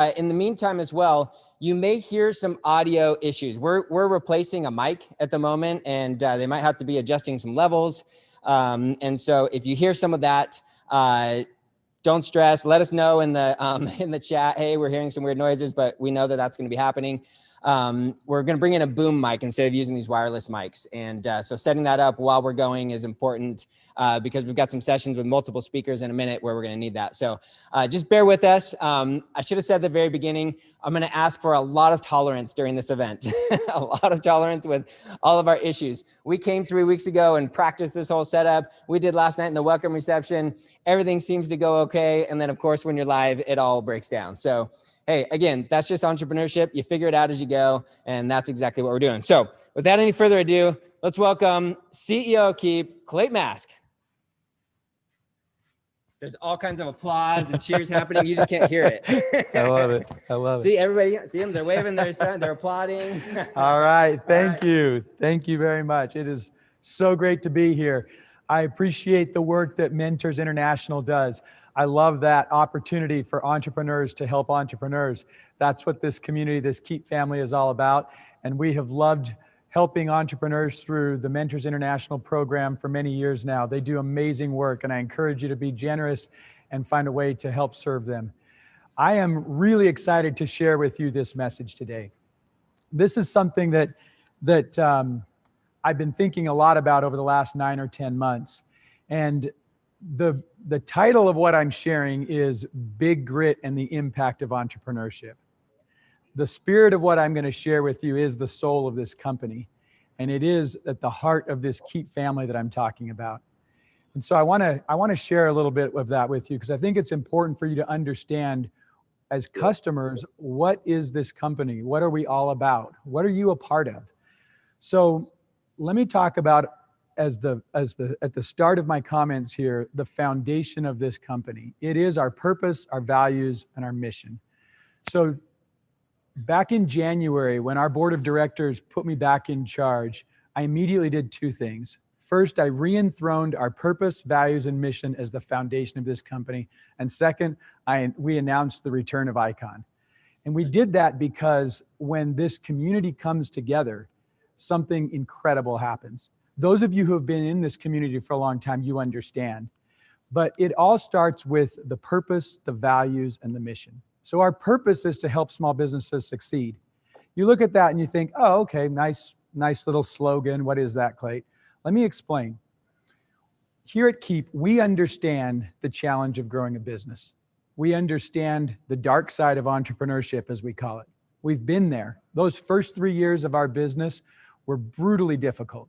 In the meantime as well, you may hear some audio issues. We're replacing a mic at the moment, and they might have to be adjusting some levels. And so if you hear some of that, don't stress. Let us know in the chat. Hey, we're hearing some weird noises, but we know that that's going to be happening. We're going to bring in a boom mic instead of using these wireless mics. And so setting that up while we're going is important because we've got some sessions with multiple speakers in a minute where we're going to need that. So just bear with us. I should have said at the very beginning, I'm going to ask for a lot of tolerance during this event, a lot of tolerance with all of our issues. We came 3 weeks ago and practiced this whole setup. We did last night in the welcome reception. Everything seems to go okay. And then of course, when you're live, it all breaks down. So hey, again, that's just entrepreneurship. You figure it out as you go. And that's exactly what we're doing. So without any further ado, let's welcome CEO of Keap, Clate Mask. There's all kinds of applause and cheers happening. You just can't hear it. I love it. I love it. See, everybody, see them? They're waving, they're applauding. All right. Thank you. Thank you very much. It is so great to be here. I appreciate the work that Mentors International does. I love that opportunity for entrepreneurs to help entrepreneurs. That's what this community, this Keap family is all about. And we have loved helping entrepreneurs through the Mentors International program for many years now. They do amazing work, and I encourage you to be generous and find a way to help serve them. I am really excited to share with you this message today. This is something that I've been thinking a lot about over the last 9 or 10 months. And the title of what I'm sharing is Big Grit and the Impact of Entrepreneurship. The spirit of what I'm going to share with you is the soul of this company. And it is at the heart of this Keap family that I'm talking about. And so I want to share a little bit of that with you because I think it's important for you to understand as customers, what is this company? What are we all about? What are you a part of? So let me talk about at the start of my comments here, the foundation of this company. It is our purpose, our values, and our mission. So back in January, when our board of directors put me back in charge, I immediately did 2 things. First, I re-enthroned our purpose, values, and mission as the foundation of this company. And second, we announced the return of IKON. And we did that because when this community comes together, something incredible happens. Those of you who have been in this community for a long time, you understand. But it all starts with the purpose, the values, and the mission. So our purpose is to help small businesses succeed. You look at that and you think, oh, okay, nice little slogan. What is that, Clate? Let me explain. Here at Keap, we understand the challenge of growing a business. We understand the dark side of entrepreneurship, as we call it. We've been there. Those first 3 years of our business were brutally difficult.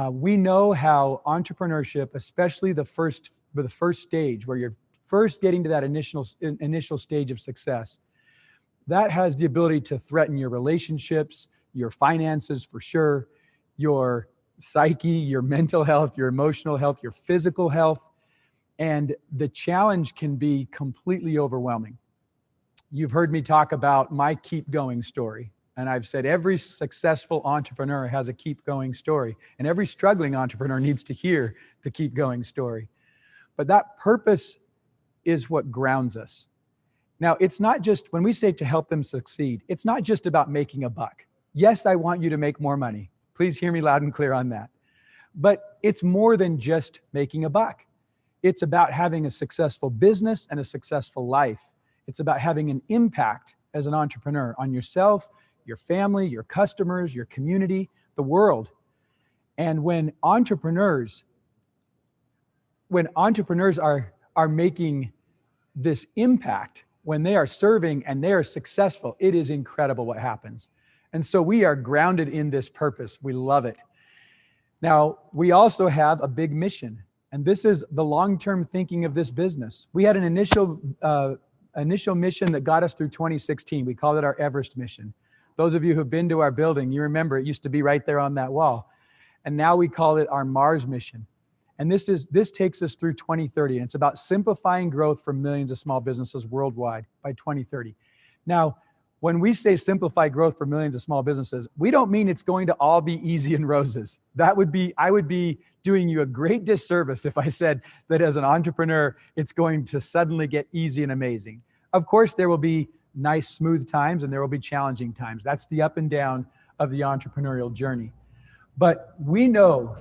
We know how entrepreneurship, especially the first stage, where you're first getting to that initial stage of success, that has the ability to threaten your relationships, your finances for sure, your psyche, your mental health, your emotional health, your physical health, and the challenge can be completely overwhelming. You've heard me talk about my keep going story. And I've said every successful entrepreneur has a keep going story, and every struggling entrepreneur needs to hear the keep going story. But that purpose is what grounds us. Now, it's not just, when we say to help them succeed, it's not just about making a buck. Yes, I want you to make more money. Please hear me loud and clear on that. But it's more than just making a buck. It's about having a successful business and a successful life. It's about having an impact as an entrepreneur on yourself, your family, your customers, your community, the world. And when entrepreneurs are making this impact, when they are serving and they are successful, it is incredible what happens. And so we are grounded in this purpose. We love it. Now, we also have a big mission, and this is the long-term thinking of this business. We had an initial mission that got us through 2016. We called it our Everest mission. Those of you who've been to our building, you remember it used to be right there on that wall. And now we call it our Mars mission. And this takes us through 2030. And it's about simplifying growth for millions of small businesses worldwide by 2030. Now, when we say simplify growth for millions of small businesses, we don't mean it's going to all be easy and roses. I would be doing you a great disservice if I said that as an entrepreneur, it's going to suddenly get easy and amazing. Of course, there will be nice, smooth times, and there will be challenging times. That's the up and down of the entrepreneurial journey. But we know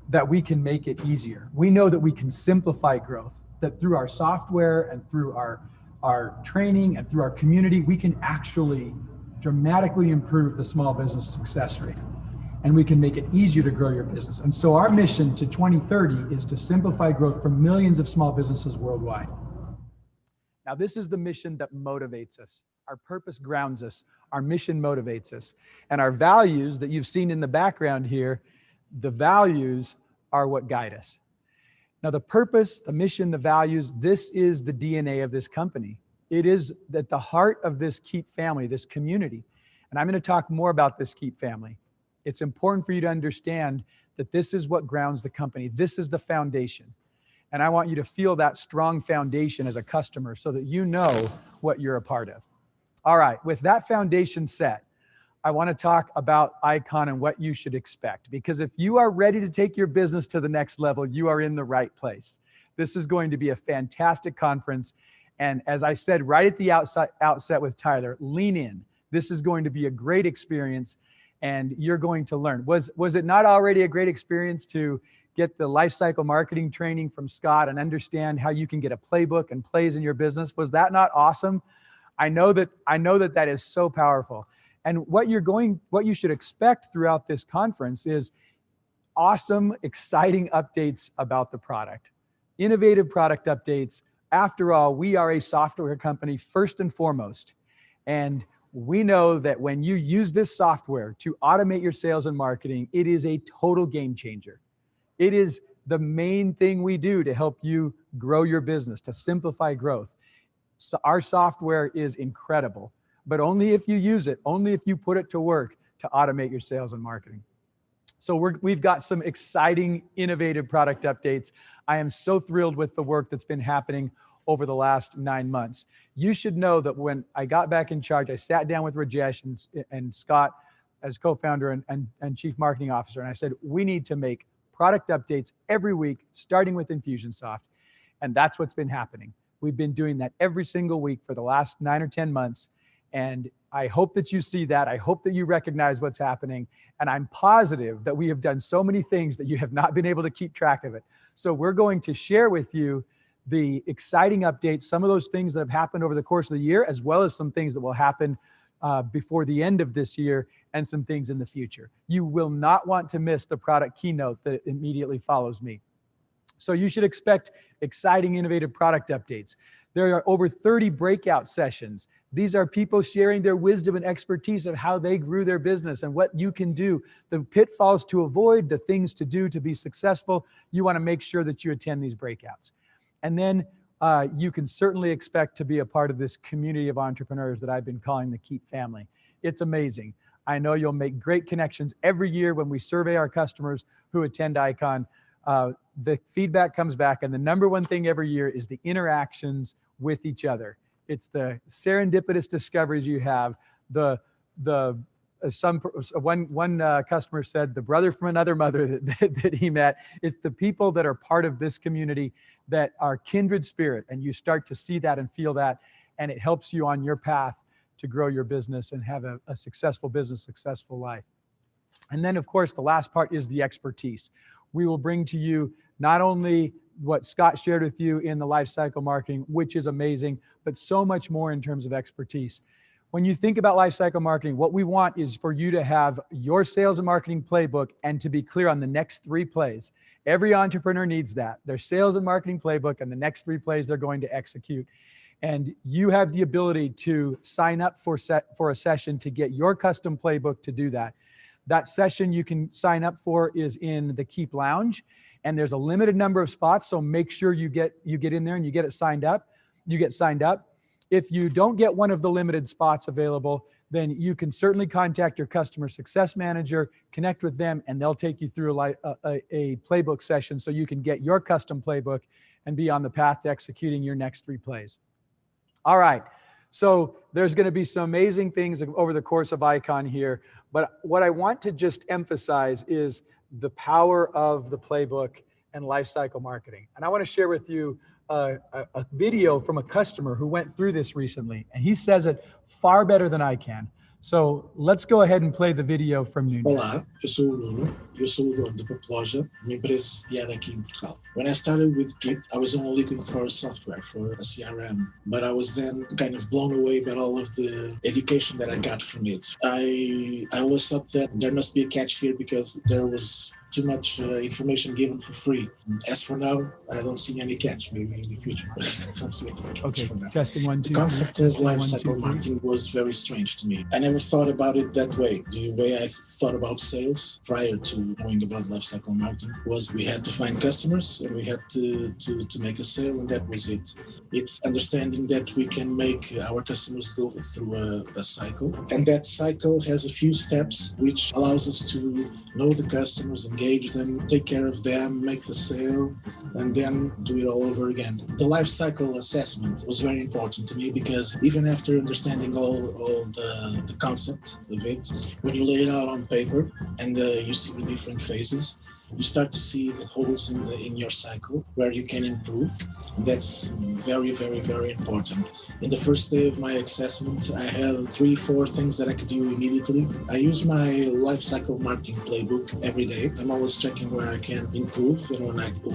that we can make it easier. We know that we can simplify growth, that through our software and through our training and through our community, we can actually dramatically improve the small business success rate. And we can make it easier to grow your business. And so our mission to 2030 is to simplify growth for millions of small businesses worldwide. Now, this is the mission that motivates us. Our purpose grounds us. Our mission motivates us. And our values that you've seen in the background here, the values are what guide us. Now, the purpose, the mission, the values, this is the DNA of this company. It is at the heart of this Keap family, this community. And I'm going to talk more about this Keap family. It's important for you to understand that this is what grounds the company. This is the foundation. And I want you to feel that strong foundation as a customer so that you know what you're a part of. All right, with that foundation set, I want to talk about IKON and what you should expect. Because if you are ready to take your business to the next level, you are in the right place. This is going to be a fantastic conference. And as I said right at the outset with Tyler, lean in. This is going to be a great experience and you're going to learn. Was it not already a great experience to get the lifecycle marketing training from Scott and understand how you can get a playbook and plays in your business? Was that not awesome? I know that is so powerful. And what you should expect throughout this conference is awesome, exciting updates about the product, innovative product updates. After all, we are a software company first and foremost. And we know that when you use this software to automate your sales and marketing, it is a total game changer. It is the main thing we do to help you grow your business, to simplify growth. So our software is incredible, but only if you use it, only if you put it to work to automate your sales and marketing. So we've got some exciting, innovative product updates. I am so thrilled with the work that's been happening over the last 9 months. You should know that when I got back in charge, I sat down with Rajesh and Scott as co-founder and chief marketing officer, and I said, we need to make product updates every week, starting with Infusionsoft. And that's what's been happening. We've been doing that every single week for the last 9 or 10 months. And I hope that you see that. I hope that you recognize what's happening. And I'm positive that we have done so many things that you have not been able to keep track of it. So we're going to share with you the exciting updates, some of those things that have happened over the course of the year, as well as some things that will happen before the end of this year and some things in the future. You will not want to miss the product keynote that immediately follows me. So you should expect exciting, innovative product updates. There are over 30 breakout sessions. These are people sharing their wisdom and expertise of how they grew their business and what you can do, the pitfalls to avoid, the things to do to be successful. You want to make sure that you attend these breakouts. And then you can certainly expect to be a part of this community of entrepreneurs that I've been calling the Keap family. It's amazing. I know you'll make great connections every year when we survey our customers who attend IKON. The feedback comes back, and the number one thing every year is the interactions with each other. It's the serendipitous discoveries you have. One customer said the brother from another mother that he met. It's the people that are part of this community that are kindred spirit, and you start to see that and feel that, and it helps you on your path to grow your business and have a successful business, successful life. And then, of course, the last part is the expertise. We will bring to you not only what Scott shared with you in the lifecycle marketing, which is amazing, but so much more in terms of expertise. When you think about lifecycle marketing, what we want is for you to have your sales and marketing playbook and to be clear on the next 3 plays. Every entrepreneur needs that. Their sales and marketing playbook and the next 3 plays they're going to execute. And you have the ability to sign up for a session to get your custom playbook to do that. That session you can sign up for is in the Keap Lounge, and there's a limited number of spots, so make sure you get in there and you get signed up. If you don't get one of the limited spots available, then you can certainly contact your customer success manager, connect with them, and they'll take you through a playbook session so you can get your custom playbook and be on the path to executing your next 3 plays. All right, so there's going to be some amazing things over the course of IKON here, but what I want to just emphasize is the power of the playbook and lifecycle marketing. And I want to share with you a video from a customer who went through this recently, and he says it far better than I can. So let's go ahead and play the video from Nuno. Olá, eu sou o Nuno, eu sou o dono da Loja, uma empresa sediada aqui em Portugal. When I started with Keap, I was only looking for a software, for a CRM, but I was then kind of blown away by all of the education that I got from it. I always thought that there must be a catch here because there was too much information given for free. As for now, I don't see any catch. Maybe in the future, but I don't see any catch for now. Testing one, two. The concept of lifecycle marketing was very strange to me. I never thought about it that way. The way I thought about sales prior to knowing about lifecycle marketing was we had to find customers and we had to make a sale, and that was it. It's understanding that we can make our customers go through a cycle, and that cycle has a few steps which allows us to know the customers, engage them, take care of them, make the sale, and then do it all over again. The life cycle assessment was very important to me because even after understanding all the concept of it, when you lay it out on paper and you see the different phases, you start to see the holes in your cycle where you can improve. And that's very, very, very important. In the first day of my assessment, I had 3-4 things that I could do immediately. I use my lifecycle marketing playbook every day. I'm always checking where I can improve and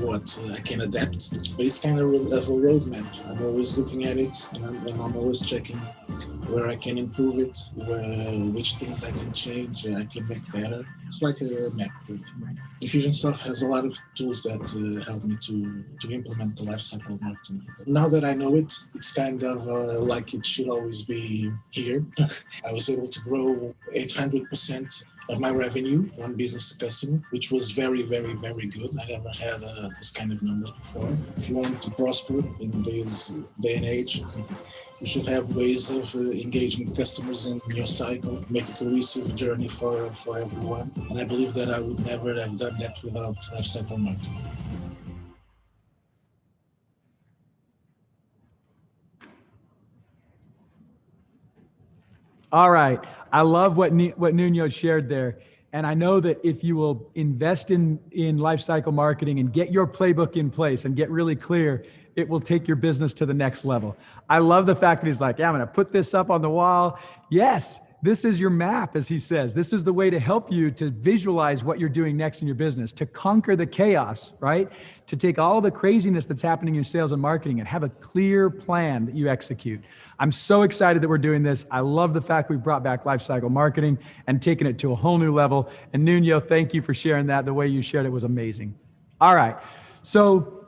what I can adapt. But it's kind of a roadmap. I'm always looking at it, and I'm always checking where I can improve it, which things I can change, I can make better. It's like a map. Infusionsoft has a lot of tools that help me to implement the lifecycle marketing. Now that I know it, it's kind of like it should always be here. I was able to grow 800% of my revenue on business to customer, which was very, very, very good. I never had those kind of numbers before. If you want to prosper in this day and age, you should have ways of engaging the customers in your cycle, make a cohesive journey for everyone. And I believe that I would never have done that without lifecycle marketing. All right. I love what Nuno shared there. And I know that if you will invest in lifecycle marketing and get your playbook in place and get really clear, it will take your business to the next level. I love the fact that he's like, yeah, I'm going to put this up on the wall. Yes, this is your map, as he says. This is the way to help you to visualize what you're doing next in your business, to conquer the chaos, right? To take all the craziness that's happening in your sales and marketing and have a clear plan that you execute. I'm so excited that we're doing this. I love the fact we've brought back lifecycle marketing and taken it to a whole new level. And Nuno, thank you for sharing that. The way you shared it was amazing. All right. So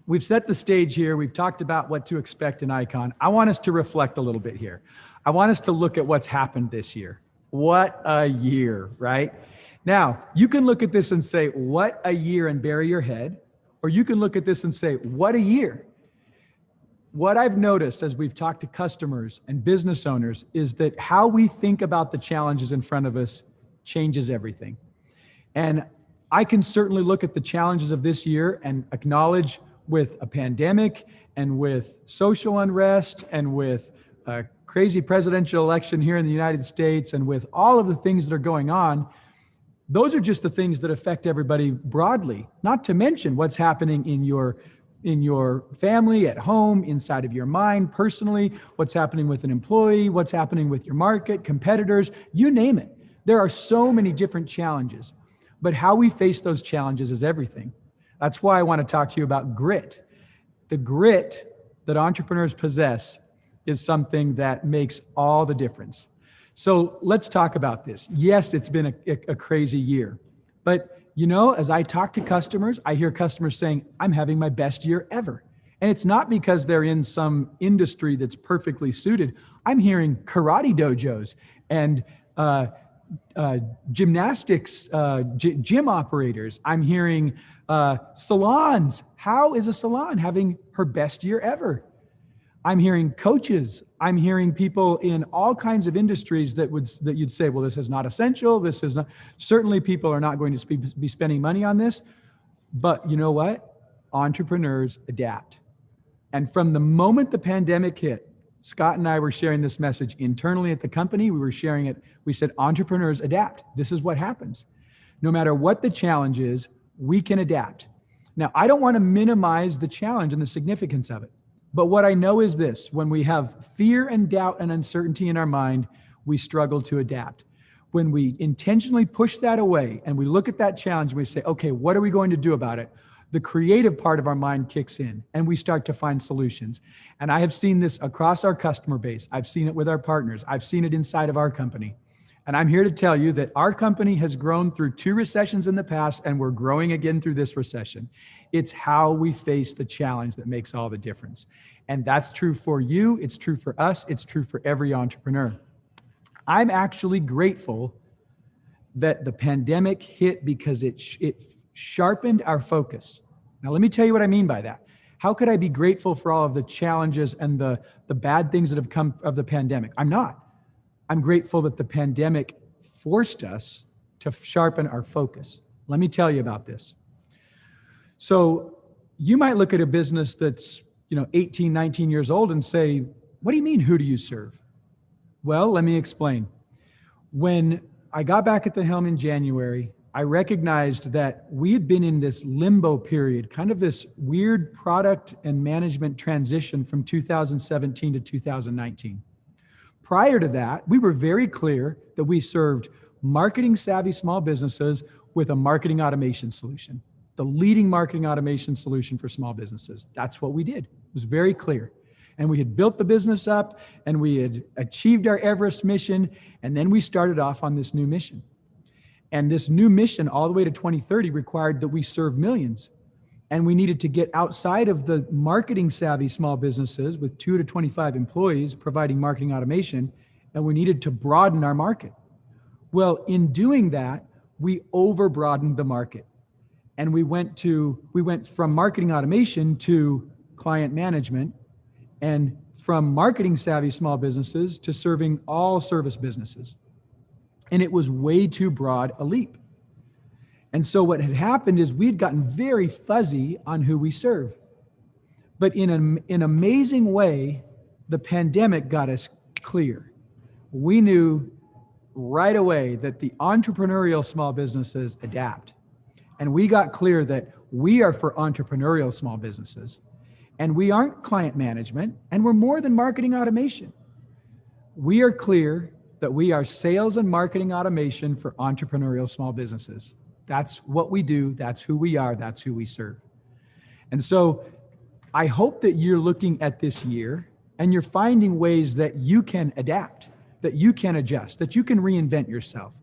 we've set the stage here. We've talked about what to expect in IKON. I want us to reflect a little bit here. I want us to look at what's happened this year. What a year, right? Now, you can look at this and say, what a year, and bury your head. Or you can look at this and say, what a year. What I've noticed as we've talked to customers and business owners is that how we think about the challenges in front of us changes everything. And I can certainly look at the challenges of this year and acknowledge with a pandemic and with social unrest and with a crazy presidential election here in the United States and with all of the things that are going on, those are just the things that affect everybody broadly, not to mention what's happening in your family, at home, inside of your mind, personally, what's happening with an employee, what's happening with your market, competitors, you name it. There are so many different challenges, but how we face those challenges is everything. That's why I want to talk to you about grit. The grit that entrepreneurs possess is something that makes all the difference. So let's talk about this. Yes, it's been a crazy year, but you know, as I talk to customers, I hear customers saying, I'm having my best year ever. And it's not because they're in some industry that's perfectly suited. I'm hearing karate dojos and gymnastics, gym operators. I'm hearing salons. How is a salon having her best year ever? I'm hearing coaches. I'm hearing people in all kinds of industries that you'd say, well, this is not essential. This is not, certainly people are not going to be spending money on this. But you know what? Entrepreneurs adapt. And from the moment the pandemic hit, Scott and I were sharing this message internally at the company. We were sharing it. We said, entrepreneurs adapt. This is what happens. No matter what the challenge is, we can adapt. Now, I don't want to minimize the challenge and the significance of it. But what I know is this: when we have fear and doubt and uncertainty in our mind, we struggle to adapt. When we intentionally push that away and we look at that challenge and we say, okay, what are we going to do about it? The creative part of our mind kicks in and we start to find solutions. And I have seen this across our customer base. I've seen it with our partners. I've seen it inside of our company. And I'm here to tell you that our company has grown through 2 recessions in the past, and we're growing again through this recession. It's how we face the challenge that makes all the difference. And that's true for you. It's true for us. It's true for every entrepreneur. I'm actually grateful that the pandemic hit because it sharpened our focus. Now, let me tell you what I mean by that. How could I be grateful for all of the challenges and the bad things that have come of the pandemic? I'm not. I'm grateful that the pandemic forced us to sharpen our focus. Let me tell you about this. So you might look at a business that's 18, 19 years old and say, what do you mean, who do you serve? Well, let me explain. When I got back at the helm in January, I recognized that we had been in this limbo period, kind of this weird product and management transition from 2017 to 2019. Prior to that, we were very clear that we served marketing savvy small businesses with a marketing automation solution, the leading marketing automation solution for small businesses. That's what we did. It was very clear. And we had built the business up and we had achieved our Everest mission. And then we started off on this new mission. And this new mission all the way to 2030 required that we serve millions. And we needed to get outside of the marketing savvy small businesses with 2 to 25 employees providing marketing automation, and we needed to broaden our market. Well, in doing that, we over broadened the market. And we went from marketing automation to client management, and from marketing savvy small businesses to serving all service businesses. And it was way too broad a leap. And so what had happened is we'd gotten very fuzzy on who we serve. But in an amazing way, the pandemic got us clear. We knew right away that the entrepreneurial small businesses adapt. And we got clear that we are for entrepreneurial small businesses. And we aren't client management, and we're more than marketing automation. We are clear that we are sales and marketing automation for entrepreneurial small businesses. That's what we do. That's who we are. That's who we serve. And so I hope that you're looking at this year and you're finding ways that you can adapt, that you can adjust, that you can reinvent yourself.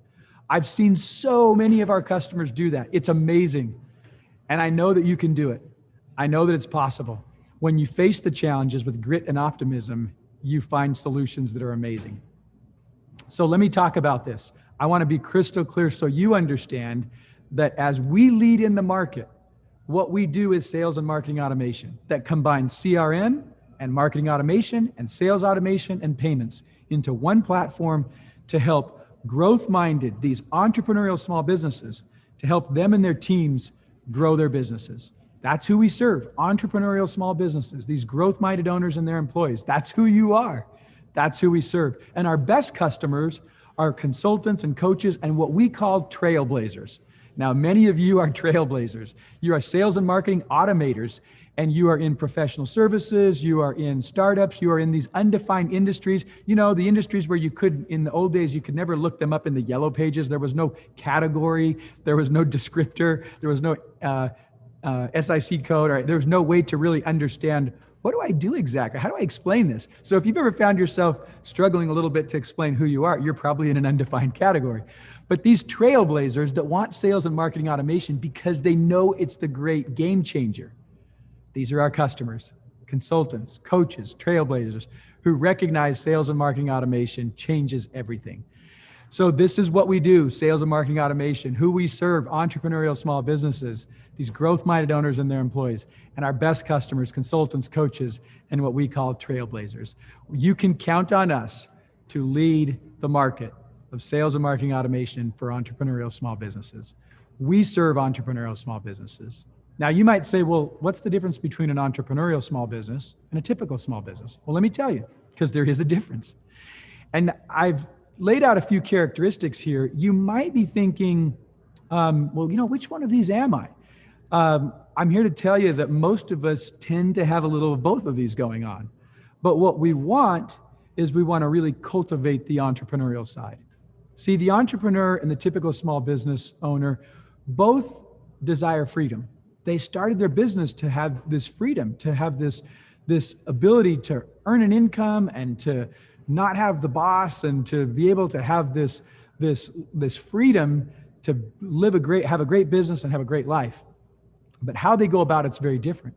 I've seen so many of our customers do that. It's amazing. And I know that you can do it. I know that it's possible. When you face the challenges with grit and optimism, you find solutions that are amazing. So let me talk about this. I want to be crystal clear so you understand that as we lead in the market, what we do is sales and marketing automation that combines CRM and marketing automation and sales automation and payments into one platform to help growth-minded, these entrepreneurial small businesses, to help them and their teams grow their businesses. That's who we serve, entrepreneurial small businesses, these growth-minded owners and their employees. That's who you are. That's who we serve. And our best customers are consultants and coaches and what we call trailblazers. Now, many of you are trailblazers. You are sales and marketing automators, and you are in professional services, you are in startups, you are in these undefined industries. You know, the industries where in the old days, you could never look them up in the yellow pages. There was no category, there was no descriptor, there was no SIC code, right? There was no way to really understand, what do I do exactly? How do I explain this? So if you've ever found yourself struggling a little bit to explain who you are, you're probably in an undefined category. But these trailblazers that want sales and marketing automation because they know it's the great game changer. These are our customers, consultants, coaches, trailblazers who recognize sales and marketing automation changes everything. So this is what we do, sales and marketing automation, who we serve, entrepreneurial small businesses, these growth-minded owners and their employees, and our best customers, consultants, coaches, and what we call trailblazers. You can count on us to lead the market of sales and marketing automation for entrepreneurial small businesses. We serve entrepreneurial small businesses. Now you might say, well, what's the difference between an entrepreneurial small business and a typical small business? Well, let me tell you, because there is a difference. And I've laid out a few characteristics here. You might be thinking, well, which one of these am I? I'm here to tell you that most of us tend to have a little of both of these going on. But what we want is we want to really cultivate the entrepreneurial side. See, the entrepreneur and the typical small business owner both desire freedom. They started their business to have this freedom, to have this ability to earn an income and to not have the boss, and to be able to have this freedom to have a great business and have a great life. But how they go about it's very different.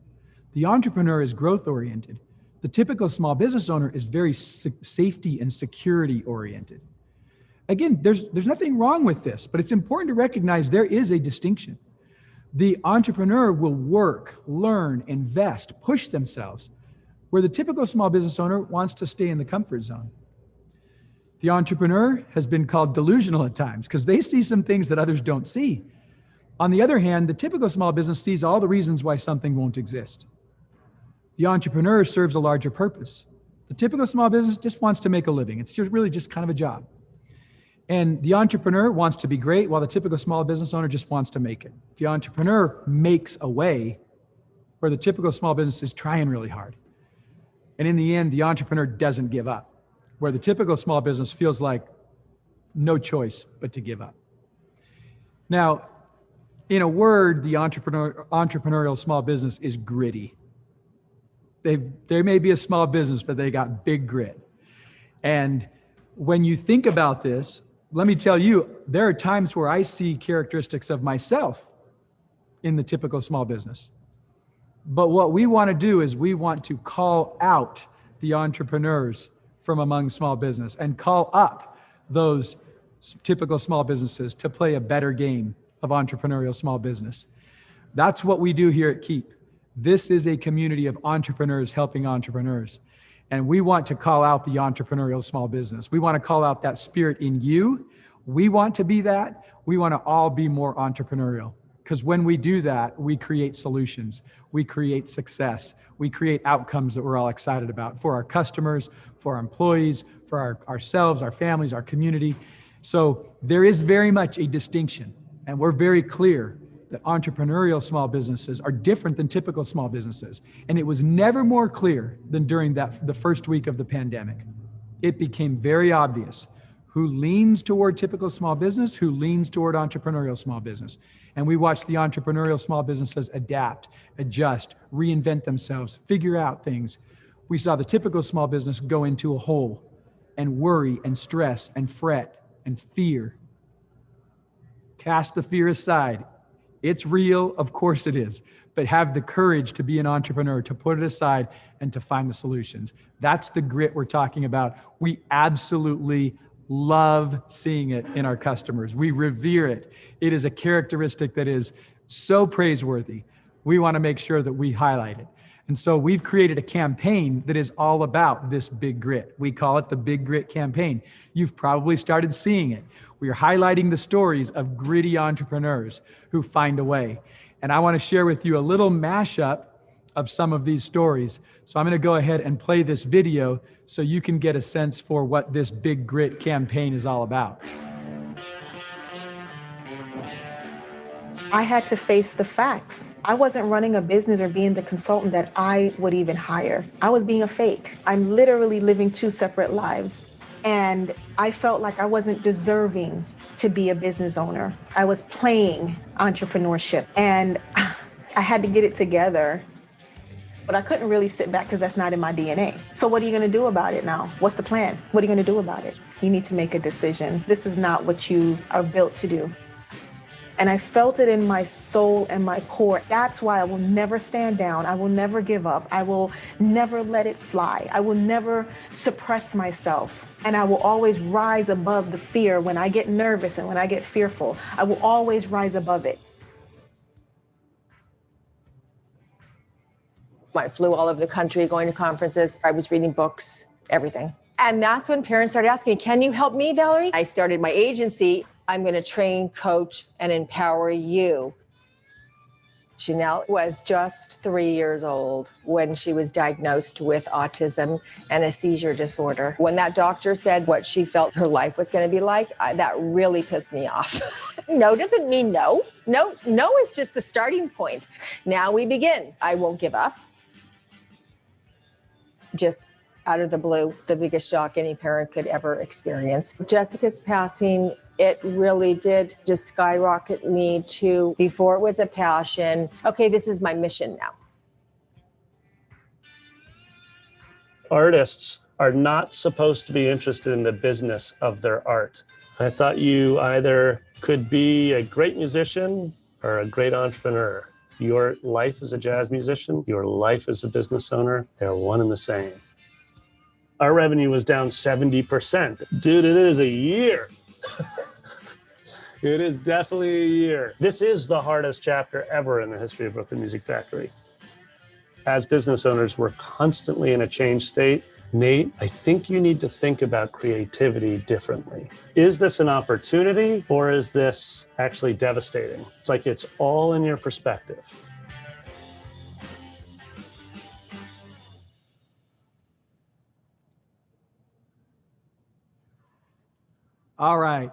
The entrepreneur is growth oriented. The typical small business owner is very safety and security oriented. Again, there's nothing wrong with this, but it's important to recognize there is a distinction. The entrepreneur will work, learn, invest, push themselves, where the typical small business owner wants to stay in the comfort zone. The entrepreneur has been called delusional at times because they see some things that others don't see. On the other hand, the typical small business sees all the reasons why something won't exist. The entrepreneur serves a larger purpose. The typical small business just wants to make a living. It's really just kind of a job. And the entrepreneur wants to be great, while the typical small business owner just wants to make it. The entrepreneur makes a way, where the typical small business is trying really hard. And in the end, the entrepreneur doesn't give up, where the typical small business feels like no choice but to give up. Now, in a word, the entrepreneurial small business is gritty. They may be a small business, but they got big grit. And when you think about this, let me tell you, there are times where I see characteristics of myself in the typical small business. But what we want to do is we want to call out the entrepreneurs from among small business and call up those typical small businesses to play a better game of entrepreneurial small business. That's what we do here at Keap. This is a community of entrepreneurs helping entrepreneurs. And we want to call out the entrepreneurial small business. We want to call out that spirit in you. We want to be that. We want to all be more entrepreneurial. Because when we do that, we create solutions. We create success. We create outcomes that we're all excited about for our customers, for our employees, for ourselves, our families, our community. So there is very much a distinction. And we're very clear that entrepreneurial small businesses are different than typical small businesses. And it was never more clear than during the first week of the pandemic. It became very obvious who leans toward typical small business, who leans toward entrepreneurial small business. And we watched the entrepreneurial small businesses adapt, adjust, reinvent themselves, figure out things. We saw the typical small business go into a hole and worry and stress and fret and fear. Cast the fear aside. It's real, of course it is, but have the courage to be an entrepreneur, to put it aside and to find the solutions. That's the grit we're talking about. We absolutely love seeing it in our customers. We revere it. It is a characteristic that is so praiseworthy. We want to make sure that we highlight it. And so we've created a campaign that is all about this big grit. We call it the Big Grit Campaign. You've probably started seeing it. We are highlighting the stories of gritty entrepreneurs who find a way. And I want to share with you a little mashup of some of these stories. So I'm going to go ahead and play this video so you can get a sense for what this Big Grit campaign is all about. I had to face the facts. I wasn't running a business or being the consultant that I would even hire. I was being a fake. I'm literally living two separate lives. And I felt like I wasn't deserving to be a business owner. I was playing entrepreneurship and I had to get it together. But I couldn't really sit back because that's not in my DNA. So what are you going to do about it now? What's the plan? What are you going to do about it? You need to make a decision. This is not what you are built to do. And I felt it in my soul and my core. That's why I will never stand down. I will never give up. I will never let it fly. I will never suppress myself. And I will always rise above the fear when I get nervous and when I get fearful. I will always rise above it. I flew all over the country, going to conferences. I was reading books, everything. And that's when parents started asking me, can you help me, Valerie? I started my agency. I'm going to train, coach, and empower you. Chanel was just 3 years old when she was diagnosed with autism and a seizure disorder. When that doctor said what she felt her life was going to be like, that really pissed me off. No doesn't mean no. No is just the starting point. Now we begin. I won't give up. Just out of the blue, the biggest shock any parent could ever experience. Jessica's passing, it really did just skyrocket me to, before it was a passion, okay, this is my mission now. Artists are not supposed to be interested in the business of their art. I thought you either could be a great musician or a great entrepreneur. Your life as a jazz musician, your life as a business owner, they're one and the same. Our revenue was down 70%. Dude, it is a year. It is definitely a year. This is the hardest chapter ever in the history of Brooklyn Music Factory. As business owners, we're constantly in a change state. Nate, I think you need to think about creativity differently. Is this an opportunity or is this actually devastating? It's like it's all in your perspective. All right.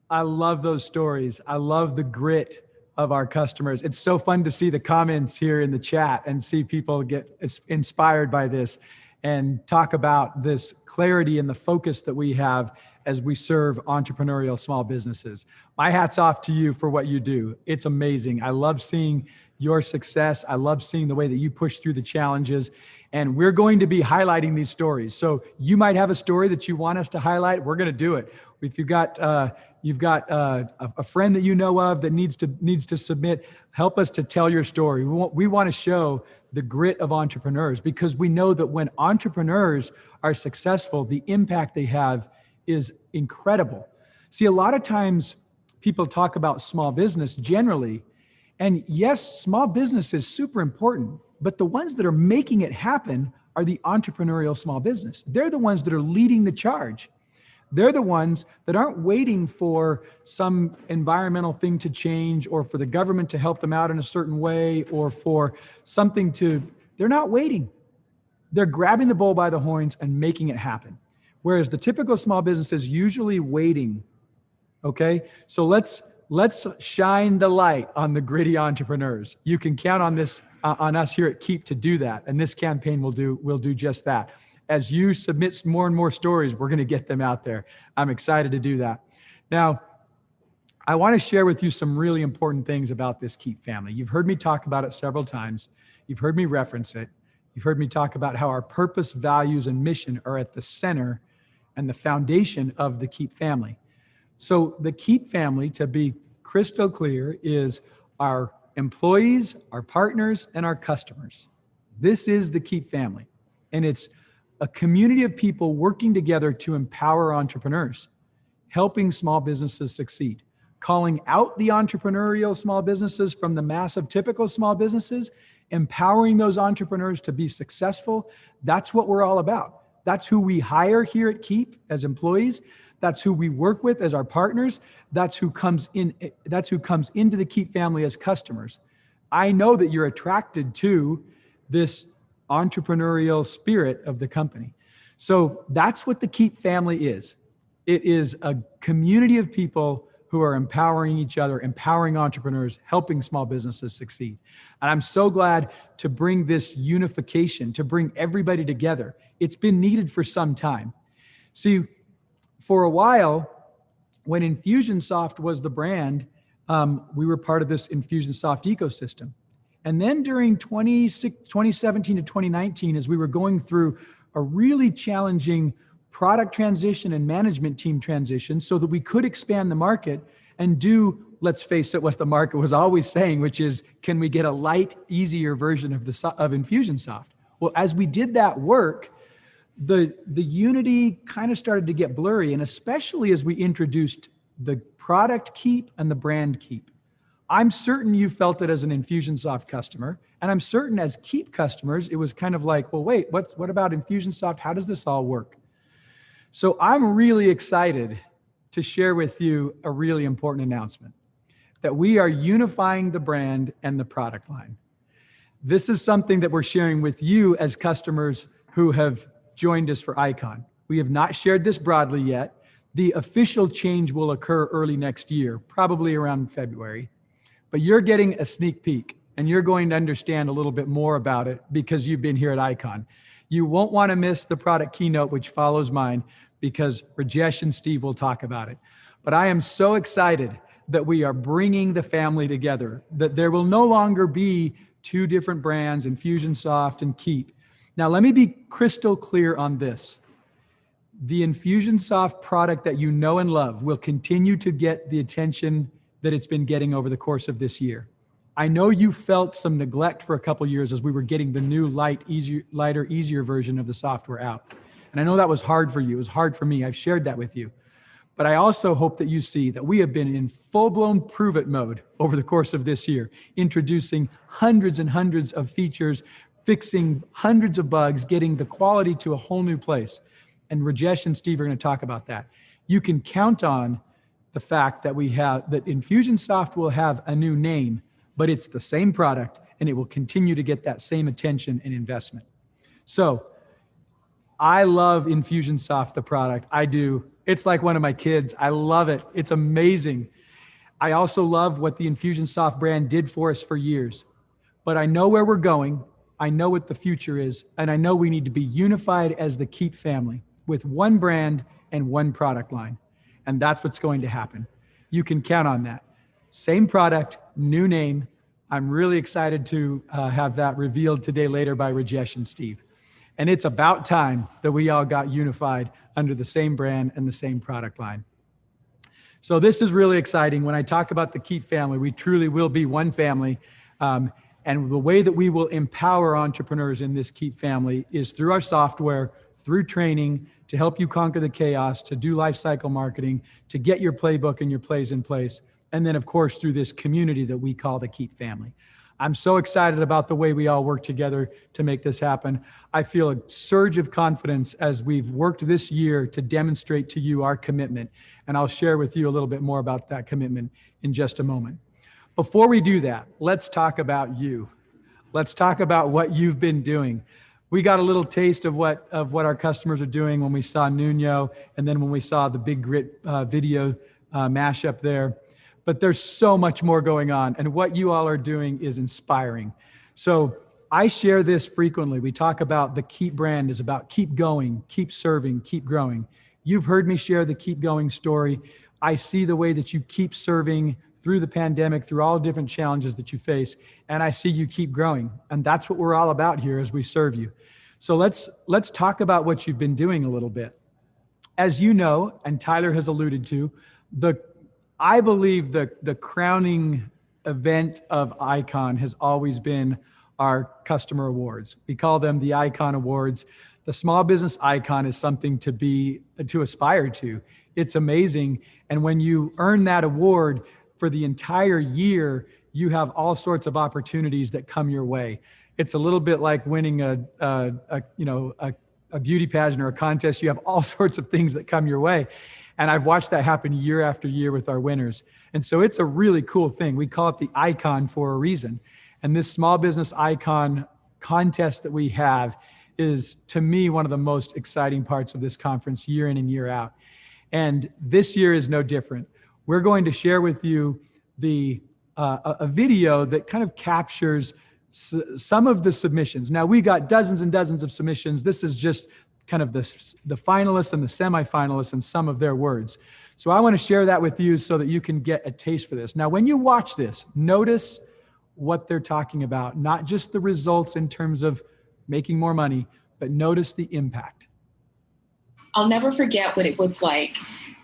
I love those stories. I love the grit of our customers. It's so fun to see the comments here in the chat and see people get inspired by this and talk about this clarity and the focus that we have as we serve entrepreneurial small businesses. My hat's off to you for what you do. It's amazing. I love seeing your success. I love seeing the way that you push through the challenges. And we're going to be highlighting these stories. So you might have a story that you want us to highlight. We're going to do it. If you've got a friend that you know of that needs to submit, help us to tell your story. We want to show the grit of entrepreneurs, because we know that when entrepreneurs are successful, the impact they have is incredible. See, a lot of times people talk about small business generally, and yes, small business is super important, but the ones that are making it happen are the entrepreneurial small business. They're the ones that are leading the charge. They're the ones that aren't waiting for some environmental thing to change or for the government to help them out in a certain way or for something they're not waiting. They're grabbing the bull by the horns and making it happen. Whereas the typical small business is usually waiting. Okay, so let's shine the light on the gritty entrepreneurs. You can count on this, on us here at Keap to do that. And this campaign will do just that. As you submit more and more stories, we're going to get them out there. I'm excited to do that. Now, I want to share with you some really important things about this Keap family. You've heard me talk about it several times. You've heard me reference it. You've heard me talk about how our purpose, values, and mission are at the center and the foundation of the Keap family. So the Keap family, to be crystal clear, is our employees, our partners, and our customers. This is the Keap family. And it's a community of people working together to empower entrepreneurs, helping small businesses succeed, calling out the entrepreneurial small businesses from the mass of typical small businesses, empowering those entrepreneurs to be successful. That's what we're all about. That's who we hire here at Keap as employees. That's who we work with as our partners. That's who comes into the Keap family as customers. I know that you're attracted to this entrepreneurial spirit of the company. So that's what the Keap family is. It is a community of people who are empowering each other, empowering entrepreneurs, helping small businesses succeed. And I'm so glad to bring this unification, to bring everybody together. It's been needed for some time. See, for a while, when Infusionsoft was the brand, we were part of this Infusionsoft ecosystem. And then during 2017 to 2019, as we were going through a really challenging product transition and management team transition so that we could expand the market and do, let's face it, what the market was always saying, which is, can we get a light, easier version of Infusionsoft? Well, as we did that work, the unity kind of started to get blurry, and especially as we introduced the product Keap and the brand Keap. I'm certain you felt it as an Infusionsoft customer, and I'm certain as Keap customers, it was kind of like, well, wait, what about Infusionsoft? How does this all work? So I'm really excited to share with you a really important announcement, that we are unifying the brand and the product line. This is something that we're sharing with you as customers who have joined us for IKON. We have not shared this broadly yet. The official change will occur early next year, probably around February, but you're getting a sneak peek and you're going to understand a little bit more about it because you've been here at IKON. You won't want to miss the product keynote, which follows mine, because Rajesh and Steve will talk about it. But I am so excited that we are bringing the family together, that there will no longer be two different brands, Infusionsoft and Keap. Now, let me be crystal clear on this. The Infusionsoft product that you know and love will continue to get the attention that it's been getting over the course of this year. I know you felt some neglect for a couple of years as we were getting the new lighter, easier version of the software out. And I know that was hard for you. It was hard for me. I've shared that with you. But I also hope that you see that we have been in full-blown prove-it mode over the course of this year, introducing hundreds and hundreds of features, fixing hundreds of bugs, getting the quality to a whole new place. And Rajesh and Steve are going to talk about that. You can count on the fact that that Infusionsoft will have a new name, but it's the same product and it will continue to get that same attention and investment. So I love Infusionsoft, the product. I do. It's like one of my kids. I love it. It's amazing. I also love what the Infusionsoft brand did for us for years. But I know where we're going. I know what the future is. And I know we need to be unified as the Keap family with one brand and one product line. And that's what's going to happen. You can count on that. Same product, new name. I'm really excited to have that revealed today later by Rajesh and Steve. And it's about time that we all got unified under the same brand and the same product line. So this is really exciting. When I talk about the Keap family, we truly will be one family. And the way that we will empower entrepreneurs in this Keap family is through our software, through training, to help you conquer the chaos, to do lifecycle marketing, to get your playbook and your plays in place. And then, of course, through this community that we call the Keap family. I'm so excited about the way we all work together to make this happen. I feel a surge of confidence as we've worked this year to demonstrate to you our commitment. And I'll share with you a little bit more about that commitment in just a moment. Before we do that, let's talk about you. Let's talk about what you've been doing. We got a little taste of what our customers are doing when we saw Nuno, and then when we saw the Big Grit video mashup there. But there's so much more going on, and what you all are doing is inspiring. So I share this frequently. We talk about the Keap brand is about keep going, keep serving, keep growing. You've heard me share the keep going story. I see the way that you keep serving through the pandemic, through all different challenges that you face, and I see you keep growing. And that's what we're all about here as we serve you. So let's talk about what you've been doing a little bit. As you know, and Tyler has alluded to, I believe the crowning event of IKON has always been our customer awards. We call them the IKON Awards. The small business icon is something to aspire to. It's amazing. And when you earn that award for the entire year, you have all sorts of opportunities that come your way. It's a little bit like winning a beauty pageant or a contest. You have all sorts of things that come your way. And I've watched that happen year after year with our winners. And so it's a really cool thing. We call it the IKON for a reason. And this small business icon contest that we have is, to me, one of the most exciting parts of this conference year in and year out. And this year is no different. We're going to share with you a video that kind of captures some of the submissions. Now, we got dozens and dozens of submissions. This is just kind of the finalists and the semifinalists and some of their words. So I want to share that with you so that you can get a taste for this. Now, when you watch this, notice what they're talking about, not just the results in terms of making more money, but notice the impact. I'll never forget what it was like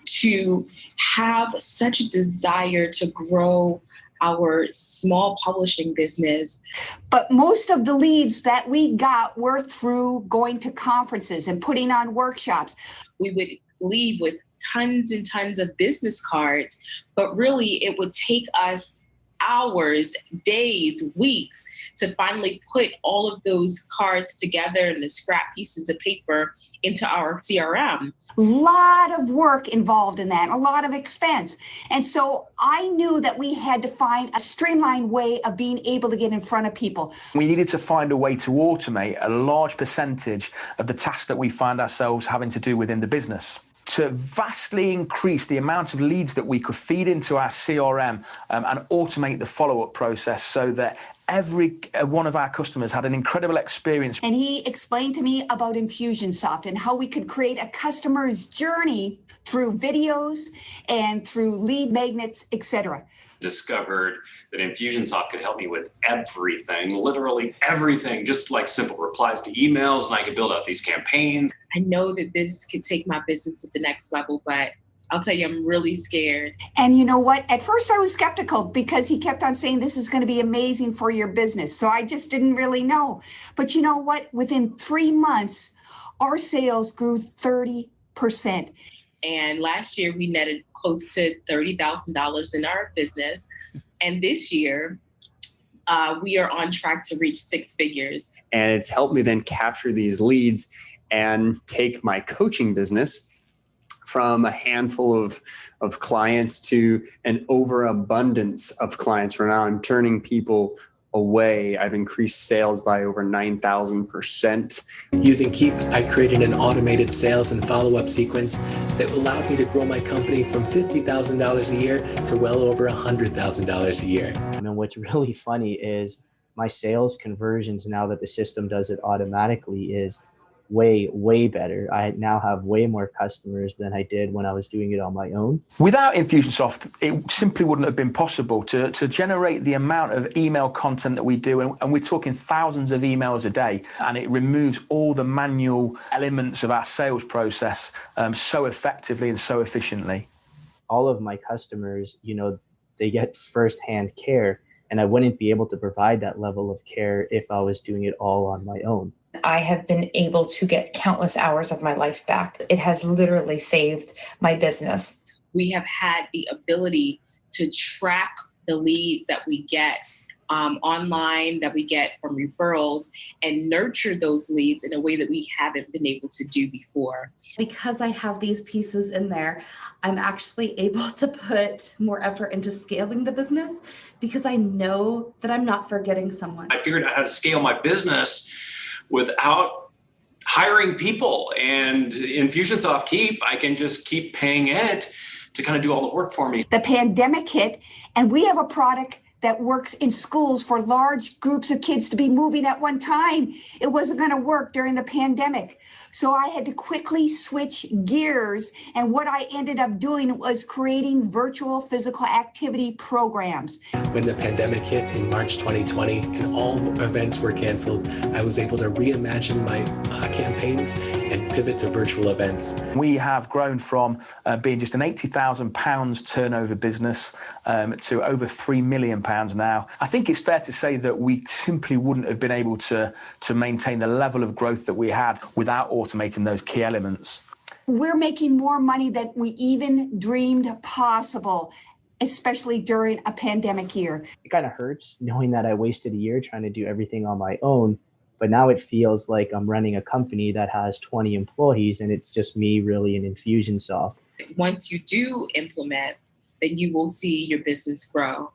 to have such a desire to grow our small publishing business. But most of the leads that we got were through going to conferences and putting on workshops. We would leave with tons and tons of business cards, but really it would take us hours, days, weeks to finally put all of those cards together and the scrap pieces of paper into our CRM. A lot of work involved in that, a lot of expense. And so I knew that we had to find a streamlined way of being able to get in front of people. We needed to find a way to automate a large percentage of the tasks that we find ourselves having to do within the business. to vastly increase the amount of leads that we could feed into our CRM and automate the follow-up process so that every one of our customers had an incredible experience. And he explained to me about Infusionsoft and how we could create a customer's journey through videos and through lead magnets, etc. Discovered that Infusionsoft could help me with everything, literally everything, just like simple replies to emails, and I could build out these campaigns. I know that this could take my business to the next level, but I'll tell you, I'm really scared. And you know what? At first I was skeptical because he kept on saying this is going to be amazing for your business. So I just didn't really know. But you know what? Within 3 months, our sales grew 30%. And last year we netted close to $30,000 in our business. And this year, we are on track to reach 6 figures. And it's helped me then capture these leads and take my coaching business from a handful of clients to an overabundance of clients. Right now, I'm turning people away. I've increased sales by over 9,000%. Using Keap, I created an automated sales and follow-up sequence that allowed me to grow my company from $50,000 a year to well over $100,000 a year. And what's really funny is my sales conversions, now that the system does it automatically, is way better. I now have way more customers than I did when I was doing it on my own. Without Infusionsoft, it simply wouldn't have been possible to generate the amount of email content that we do. And we're talking thousands of emails a day. And it removes all the manual elements of our sales process so effectively and so efficiently. All of my customers, they get firsthand care. And I wouldn't be able to provide that level of care if I was doing it all on my own. I have been able to get countless hours of my life back. It has literally saved my business. We have had the ability to track the leads that we get online, that we get from referrals, and nurture those leads in a way that we haven't been able to do before. Because I have these pieces in there, I'm actually able to put more effort into scaling the business because I know that I'm not forgetting someone. I figured out how to scale my business without hiring people, and Infusionsoft Keap, I can just keep paying it to kind of do all the work for me. The pandemic hit, and we have a product that works in schools for large groups of kids to be moving at one time. It wasn't going to work during the pandemic. So I had to quickly switch gears. And what I ended up doing was creating virtual physical activity programs. When the pandemic hit in March 2020 and all events were canceled, I was able to reimagine my campaigns and pivot to virtual events. We have grown from being just an £80,000 turnover business to over £3 million now. I think it's fair to say that we simply wouldn't have been able to maintain the level of growth that we had without automating those key elements. We're making more money than we even dreamed possible, especially during a pandemic year. It kind of hurts knowing that I wasted a year trying to do everything on my own, but now it feels like I'm running a company that has 20 employees and it's just me really in Infusionsoft. Once you do implement, then you will see your business grow.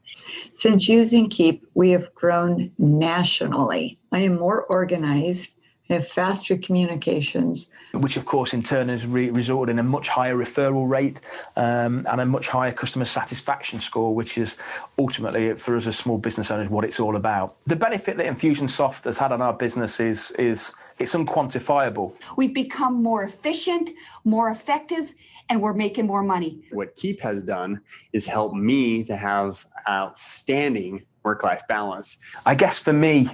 Since using Keap, we have grown nationally. I am more organized, I have faster communications. Which of course in turn has resulted in a much higher referral rate and a much higher customer satisfaction score, which is ultimately for us as small business owners what it's all about. The benefit that Infusionsoft has had on our business is it's unquantifiable. We've become more efficient, more effective, and we're making more money. What Keap has done is help me to have outstanding work-life balance. I guess for me,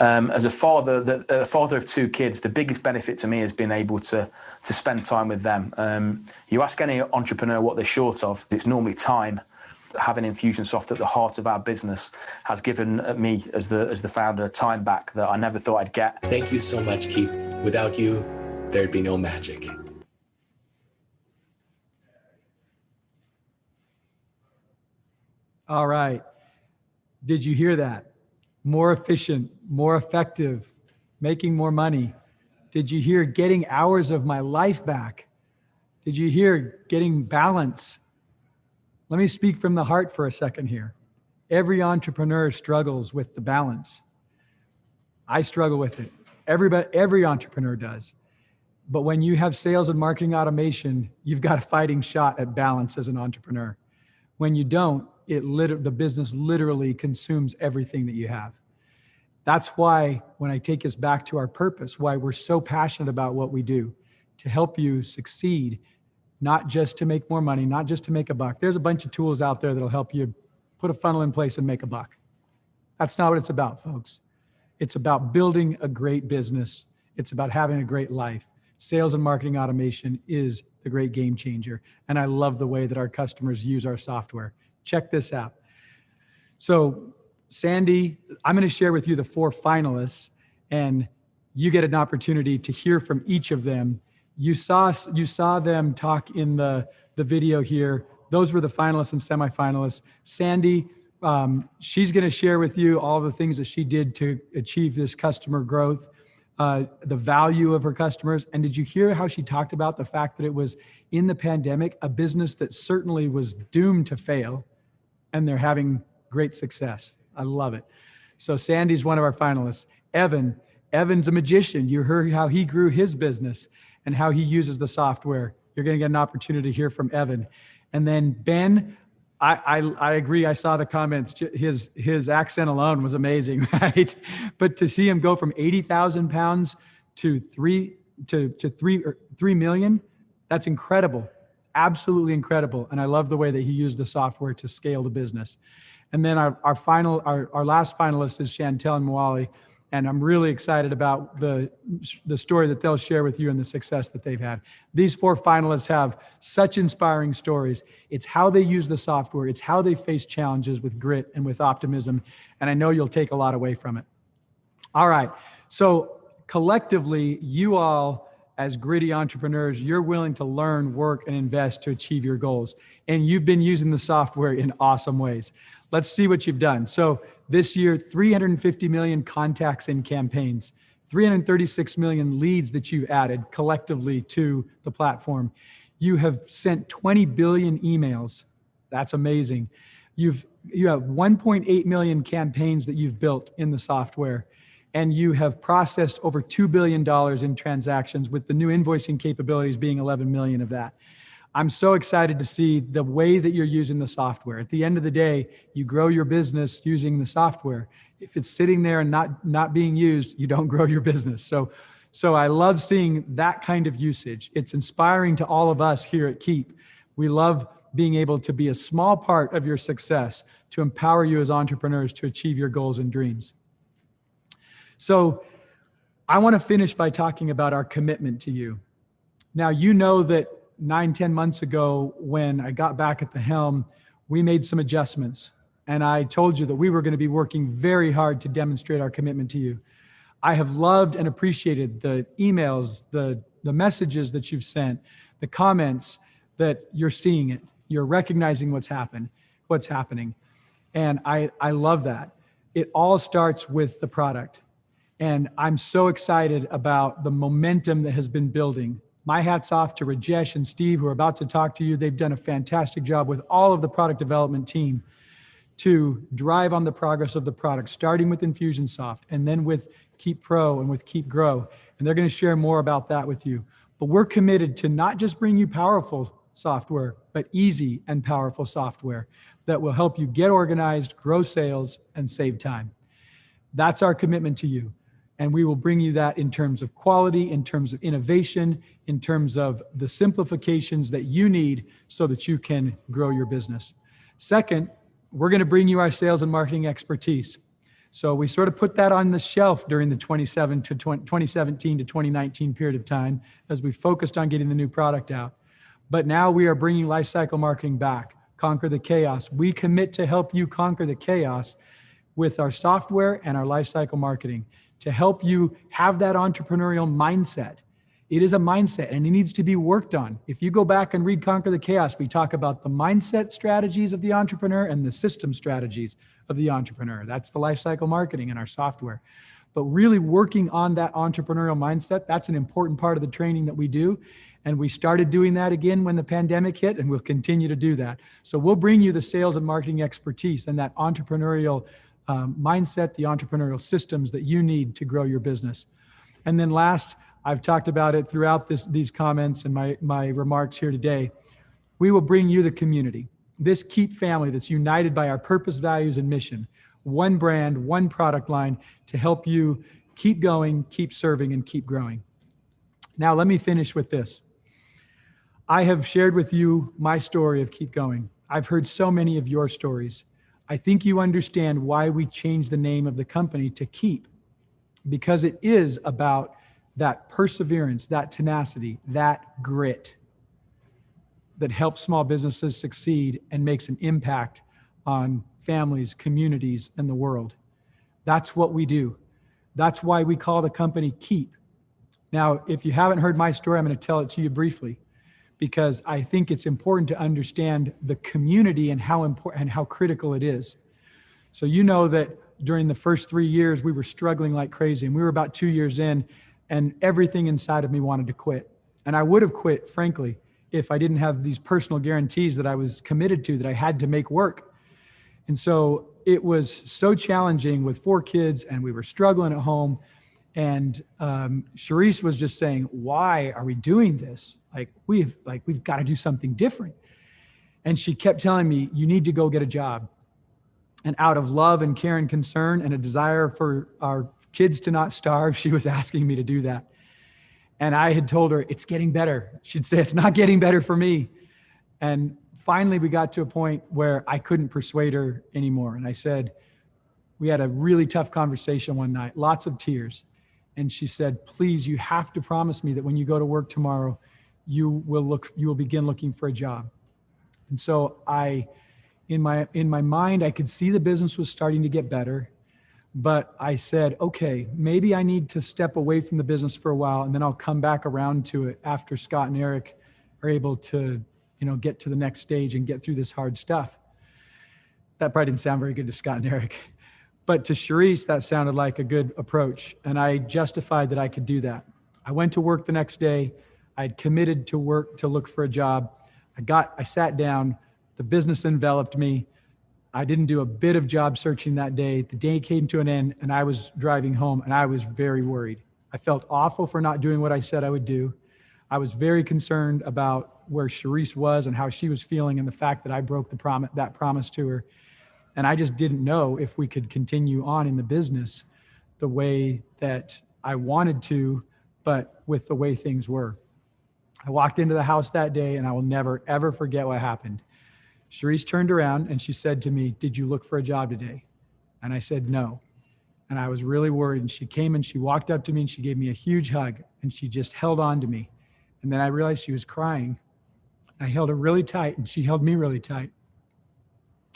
as a father, the father of 2 kids, the biggest benefit to me has been able to spend time with them. You ask any entrepreneur what they're short of, it's normally time. Having Infusionsoft at the heart of our business has given me, as the founder, time back that I never thought I'd get. Thank you so much, Keap. Without you, there'd be no magic. All right. Did you hear that? More efficient, more effective, making more money. Did you hear getting hours of my life back? Did you hear getting balance? Let me speak from the heart for a second here. Every entrepreneur struggles with the balance. I struggle with it. Every entrepreneur does. But when you have sales and marketing automation, you've got a fighting shot at balance as an entrepreneur. When you don't, the business literally consumes everything that you have. That's why when I take us back to our purpose, why we're so passionate about what we do, to help you succeed, not just to make more money, not just to make a buck. There's a bunch of tools out there that'll help you put a funnel in place and make a buck. That's not what it's about, folks. It's about building a great business. It's about having a great life. Sales and marketing automation is the great game changer. And I love the way that our customers use our software. Check this out. So Sandy, I'm going to share with you the 4 finalists, and you get an opportunity to hear from each of them. You saw them talk in the video here. Those were the finalists and semifinalists. Sandy, she's going to share with you all the things that she did to achieve this customer growth, the value of her customers. And did you hear how she talked about the fact that it was in the pandemic, a business that certainly was doomed to fail, and they're having great success? I love it. So Sandy's one of our finalists. Evan's a magician. You heard how he grew his business and how he uses the software. You're going to get an opportunity to hear from Evan. And then Ben, I agree. I saw the comments. His accent alone was amazing, right? But to see him go from 80,000 pounds to 3 million, that's incredible. Absolutely incredible. And I love the way that he used the software to scale the business. And then our last finalist is Chantel and Mwali. And I'm really excited about the story that they'll share with you and the success that they've had. These 4 finalists have such inspiring stories. It's how they use the software. It's how they face challenges with grit and with optimism. And I know you'll take a lot away from it. All right. So collectively, you all, as gritty entrepreneurs, you're willing to learn, work, and invest to achieve your goals. And you've been using the software in awesome ways. Let's see what you've done. So this year, 350 million contacts and campaigns, 336 million leads that you've added collectively to the platform. You have sent 20 billion emails. That's amazing. You have 1.8 million campaigns that you've built in the software, and you have processed over $2 billion in transactions, with the new invoicing capabilities being 11 million of that. I'm so excited to see the way that you're using the software. At the end of the day, you grow your business using the software. If it's sitting there and not being used, you don't grow your business. So I love seeing that kind of usage. It's inspiring to all of us here at Keap. We love being able to be a small part of your success, to empower you as entrepreneurs to achieve your goals and dreams. So I want to finish by talking about our commitment to you. Now, you know that 9-10 months ago, when I got back at the helm, we made some adjustments. And I told you that we were going to be working very hard to demonstrate our commitment to you. I have loved and appreciated the emails, the messages that you've sent, the comments, that you're seeing it. You're recognizing what's happening. And I love that. It all starts with the product. And I'm so excited about the momentum that has been building. My hat's off to Rajesh and Steve, who are about to talk to you. They've done a fantastic job with all of the product development team to drive on the progress of the product, starting with Infusionsoft and then with Keap Pro and with Keap Grow. And they're going to share more about that with you. But we're committed to not just bring you powerful software, but easy and powerful software that will help you get organized, grow sales, and save time. That's our commitment to you. And we will bring you that in terms of quality, in terms of innovation, in terms of the simplifications that you need so that you can grow your business. Second, we're going to bring you our sales and marketing expertise. So we sort of put that on the shelf during the 2017 to 2019 period of time as we focused on getting the new product out. But now we are bringing Lifecycle Marketing back, Conquer the Chaos. We commit to help you conquer the chaos with our software and our Lifecycle Marketing, to help you have that entrepreneurial mindset. It is a mindset and it needs to be worked on. If you go back and read Conquer the Chaos, we talk about the mindset strategies of the entrepreneur and the system strategies of the entrepreneur. That's the Lifecycle Marketing in our software. But really working on that entrepreneurial mindset, that's an important part of the training that we do. And we started doing that again when the pandemic hit, and we'll continue to do that. So we'll bring you the sales and marketing expertise and that entrepreneurial mindset, the entrepreneurial systems that you need to grow your business. And then last, I've talked about it throughout these comments and my remarks here today. We will bring you the community, this Keap family that's united by our purpose, values, and mission. One brand, one product line to help you keep going, keep serving, and keep growing. Now, let me finish with this. I have shared with you my story of Keep Going. I've heard so many of your stories. I think you understand why we changed the name of the company to Keap, because it is about that perseverance, that tenacity, that grit that helps small businesses succeed and makes an impact on families, communities, and the world. That's what we do. That's why we call the company Keap. Now, if you haven't heard my story, I'm going to tell it to you briefly, because I think it's important to understand the community and how important and how critical it is. So you know that during the first 3 years, we were struggling like crazy, and we were about 2 years in, and everything inside of me wanted to quit. And I would have quit, frankly, if I didn't have these personal guarantees that I was committed to, that I had to make work. And so it was so challenging with 4 kids, and we were struggling at home. And Charisse was just saying, why are we doing this? We've got to do something different. And she kept telling me, you need to go get a job. And out of love and care and concern and a desire for our kids to not starve, she was asking me to do that. And I had told her, it's getting better. She'd say, it's not getting better for me. And finally, we got to a point where I couldn't persuade her anymore. And I said, we had a really tough conversation one night, lots of tears. And she said, please, you have to promise me that when you go to work tomorrow, you will begin looking for a job. And so in my mind, I could see the business was starting to get better. But I said, okay, maybe I need to step away from the business for a while, and then I'll come back around to it after Scott and Eric are able to, get to the next stage and get through this hard stuff. That probably didn't sound very good to Scott and Eric, but to Charisse, that sounded like a good approach. And I justified that I could do that. I went to work the next day. I'd committed to work to look for a job. I sat down, the business enveloped me. I didn't do a bit of job searching that day. The day came to an end, and I was driving home, and I was very worried. I felt awful for not doing what I said I would do. I was very concerned about where Charisse was and how she was feeling, and the fact that I broke that promise to her. And I just didn't know if we could continue on in the business the way that I wanted to, but with the way things were. I walked into the house that day, and I will never, ever forget what happened. Charisse turned around and she said to me, did you look for a job today? And I said, no. And I was really worried. And she came and she walked up to me and she gave me a huge hug and she just held on to me. And then I realized she was crying. I held her really tight and she held me really tight.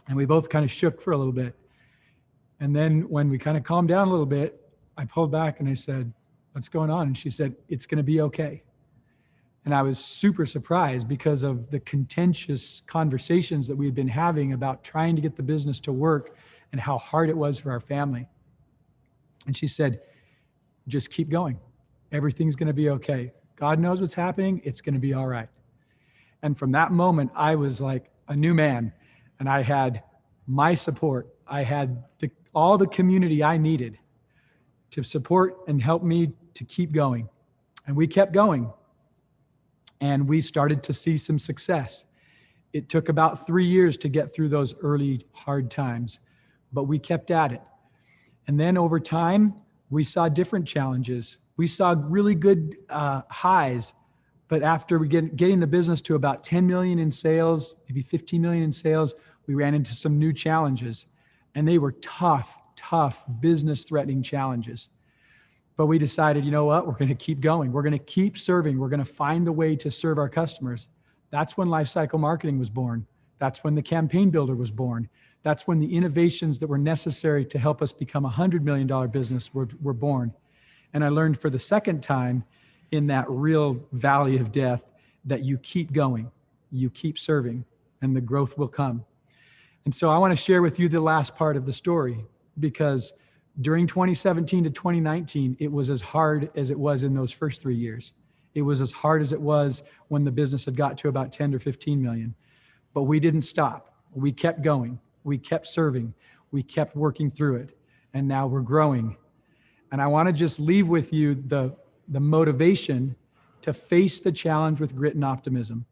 And we both kind of shook for a little bit. And then when we kind of calmed down a little bit, I pulled back and I said, what's going on? And she said, it's going to be okay. And I was super surprised because of the contentious conversations that we had been having about trying to get the business to work and how hard it was for our family. And she said, just keep going. Everything's going to be okay. God knows what's happening. It's going to be all right. And from that moment, I was like a new man, and I had my support. I had all the community I needed to support and help me to keep going. And we kept going. And we started to see some success. It took about 3 years to get through those early hard times, but we kept at it. And then over time, we saw different challenges. We saw really good highs, but after getting the business to about 10 million in sales, maybe 15 million in sales, we ran into some new challenges. And they were tough business-threatening challenges. But we decided, you know what, we're going to keep going. We're going to keep serving. We're going to find a way to serve our customers. That's when Lifecycle Marketing was born. That's when the Campaign Builder was born. That's when the innovations that were necessary to help us become a $100 million business were born. And I learned for the second time in that real valley of death that you keep going, you keep serving, and the growth will come. And so I want to share with you the last part of the story, because during 2017 to 2019, it was as hard as it was in those first 3 years. It was as hard as it was when the business had got to about 10 or 15 million. But we didn't stop. We kept going. We kept serving. We kept working through it. And now we're growing. And I want to just leave with you the the motivation to face the challenge with grit and optimism.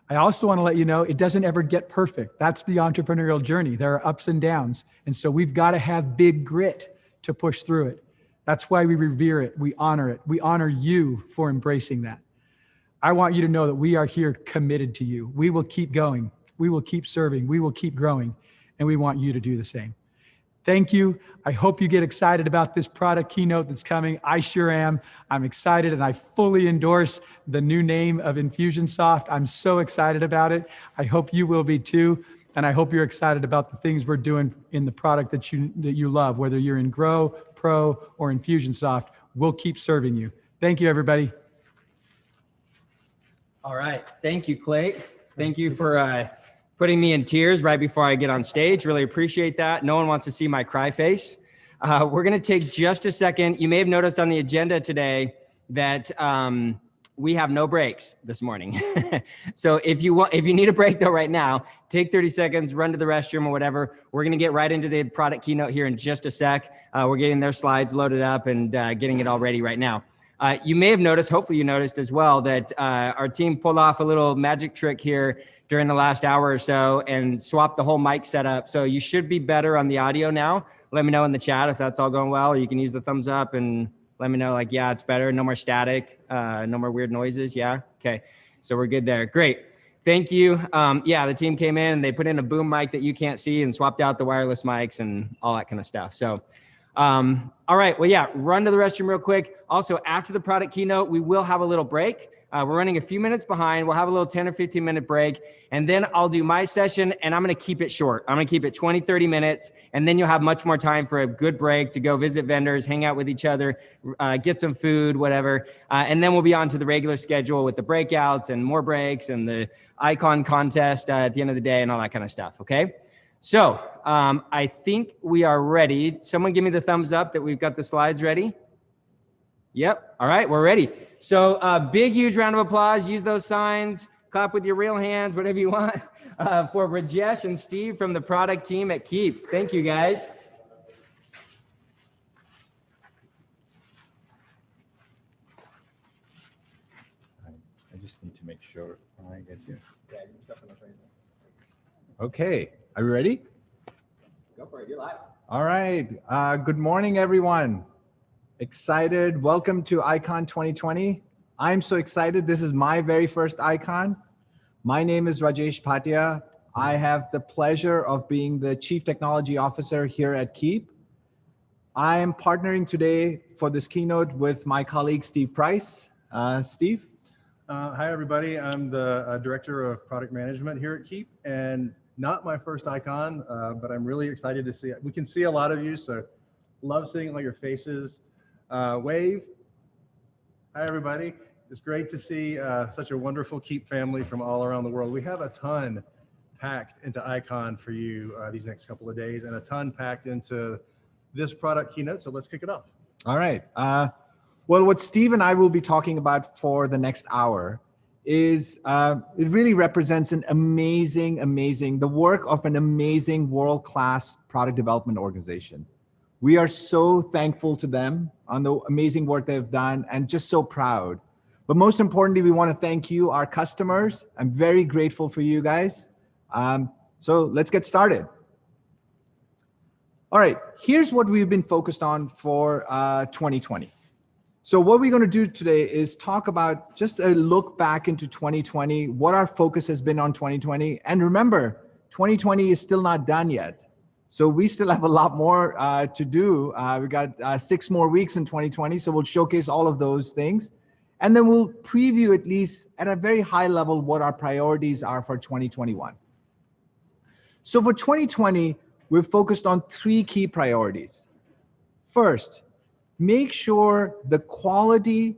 I also want to let you know it doesn't ever get perfect. That's the entrepreneurial journey. There are ups and downs. And so we've got to have big grit to push through it. That's why we revere it. We honor it. We honor you for embracing that. I want you to know that we are here committed to you. We will keep going. We will keep serving. We will keep growing. And we want you to do the same. Thank you. I hope you get excited about this product keynote that's coming. I sure am. I'm excited, and I fully endorse the new name of Infusionsoft. I'm so excited about it. I hope you will be too. And I hope you're excited about the things we're doing in the product that you love, whether you're in Grow, Pro, or Infusionsoft. We'll keep serving you. Thank you, everybody. All right. Thank you, Clate. Thank you for putting me in tears right before I get on stage. Really appreciate that. No one wants to see my cry face. We're going to take just a second. You may have noticed on the agenda today that we have no breaks this morning. So if you need a break though right now, take 30 seconds, run to the restroom or whatever. We're going to get right into the product keynote here in just a sec. We're getting their slides loaded up and getting it all ready right now. You may have noticed, hopefully you noticed as well, that our team pulled off a little magic trick here during the last hour or so and swapped the whole mic setup. So you should be better on the audio now. Let me know in the chat if that's all going well. Or you can use the thumbs up and let me know like, yeah, it's better. No more static, no more weird noises. Yeah. Okay. So we're good there. Great. Thank you. Yeah, the team came in and they put in a boom mic that you can't see and swapped out the wireless mics and all that kind of stuff. So, all right. Well, yeah, run to the restroom real quick. Also, after the product keynote, we will have a little break. We're running a few minutes behind. We'll have a little 10 or 15 minute break, and then I'll do my session, and I'm going to keep it short. I'm going to keep it 20, 30 minutes, and then you'll have much more time for a good break to go visit vendors, hang out with each other, get some food, whatever. And then we'll be on to the regular schedule with the breakouts and more breaks and the IKON contest at the end of the day and all that kind of stuff, okay? So I think we are ready. Someone give me the thumbs up that we've got the slides ready. Yep. All right, we're ready. So big, huge round of applause. Use those signs. Clap with your real hands, whatever you want, for Rajesh and Steve from the product team at Keap. Thank you, guys. I just need to make sure I get here. Okay, are you ready? Go for it. You're live. All right. Good morning, everyone. Excited. Welcome to IKON 2020. I'm so excited. This is my very first IKON. My name is Rajesh Bhatia. I have the pleasure of being the Chief Technology Officer here at Keap. I am partnering today for this keynote with my colleague, Steve Price. Steve? Hi, everybody. I'm the Director of Product Management here at Keap, and not my first IKON, but I'm really excited to see it. We can see a lot of you, so love seeing all your faces. Wave. Hi, everybody. It's great to see such a wonderful Keap family from all around the world. We have a ton packed into IKON for you these next couple of days, and a ton packed into this product keynote, so let's kick it off. All right. Well, what Steve and I will be talking about for the next hour is it really represents an the work of an amazing world-class product development organization. We are so thankful to them on the amazing work they've done and just so proud. But most importantly, we want to thank you, our customers. I'm very grateful for you guys. So let's get started. All right, here's what we've been focused on for 2020. So what we're going to do today is talk about just a look back into 2020, what our focus has been on 2020. And remember, 2020 is still not done yet. So we still have a lot more to do. We got 6 more weeks in 2020, so we'll showcase all of those things. And then we'll preview, at least at a very high level, what our priorities are for 2021. So for 2020, we've focused on 3 key priorities. First, make sure the quality,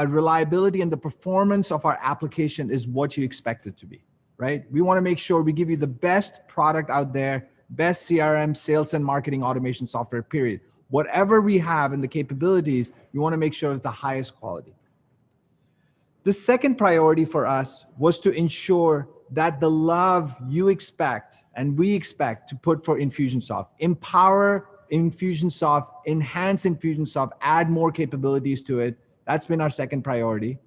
reliability, and the performance of our application is what you expect it to be, right? We want to make sure we give you the best product out there, best CRM, sales and marketing automation software, period. Whatever we have in the capabilities, we want to make sure it's the highest quality. The second priority for us was to ensure that the love you expect and we expect to put for Infusionsoft, empower Infusionsoft, enhance Infusionsoft, add more capabilities to it, That's been our second priority.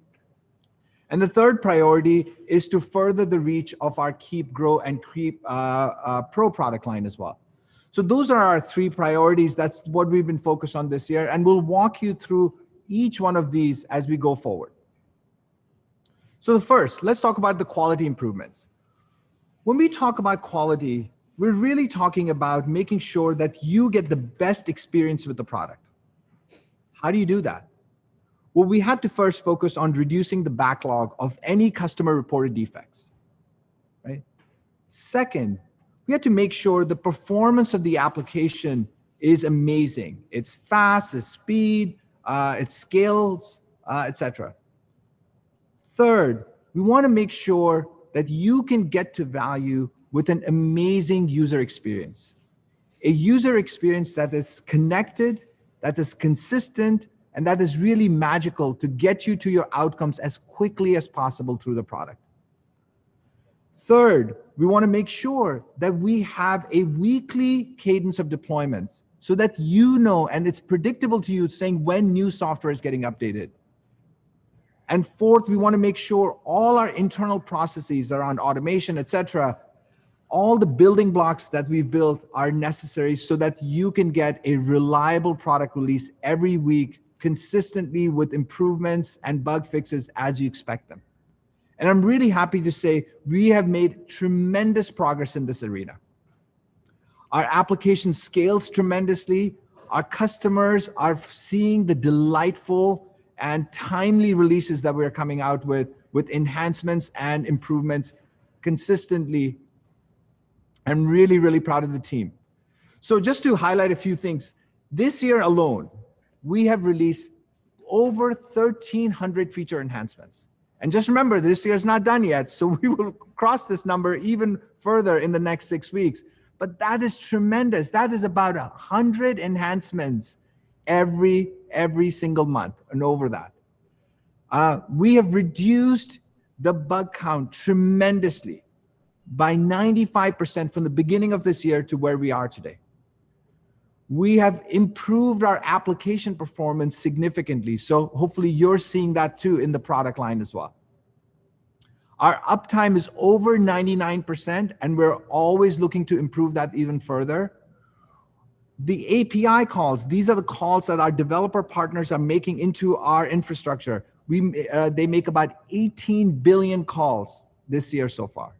And the third priority is to further the reach of our Keap Grow and Keap Pro product line as well. So those are our three priorities. That's what we've been focused on this year. And we'll walk you through each one of these as we go forward. So first, let's talk about the quality improvements. When we talk about quality, we're really talking about making sure that you get the best experience with the product. How do you do that? Well, we had to first focus on reducing the backlog of any customer reported defects, right? Second, we had to make sure the performance of the application is amazing. It's fast, it's speed, it scales, etc. Third, we want to make sure that you can get to value with an amazing user experience. A user experience that is connected, that is consistent, and that is really magical to get you to your outcomes as quickly as possible through the product. Third, we want to make sure that we have a weekly cadence of deployments so that you know, and it's predictable to you saying when new software is getting updated. And fourth, we want to make sure all our internal processes around automation, etc., all the building blocks that we've built are necessary so that you can get a reliable product release every week consistently with improvements and bug fixes as you expect them. And I'm really happy to say we have made tremendous progress in this arena. Our application scales tremendously. Our customers are seeing the delightful and timely releases that we're coming out with enhancements and improvements consistently. I'm really, really proud of the team. So just to highlight a few things, this year alone, we have released over 1,300 feature enhancements. And just remember, this year is not done yet, so we will cross this number even further in the next 6 weeks. But that is tremendous. That is about 100 enhancements every single month and over that. We have reduced the bug count tremendously by 95% from the beginning of this year to where we are today. We have improved our application performance significantly. So hopefully you're seeing that too in the product line as well. Our uptime is over 99%, and we're always looking to improve that even further. The API calls, these are the calls that our developer partners are making into our infrastructure. They make about 18 billion calls this year so far.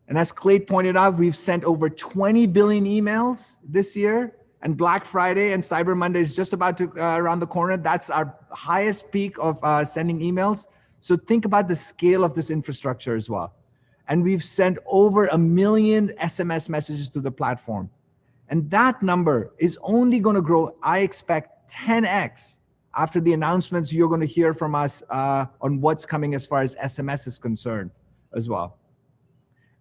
And as Clate pointed out, we've sent over 20 billion emails this year, and Black Friday and Cyber Monday is just about to around the corner. That's our highest peak of sending emails. So think about the scale of this infrastructure as well. And we've sent over 1 million SMS messages to the platform. And that number is only going to grow, I expect, 10x after the announcements you're going to hear from us on what's coming as far as SMS is concerned as well.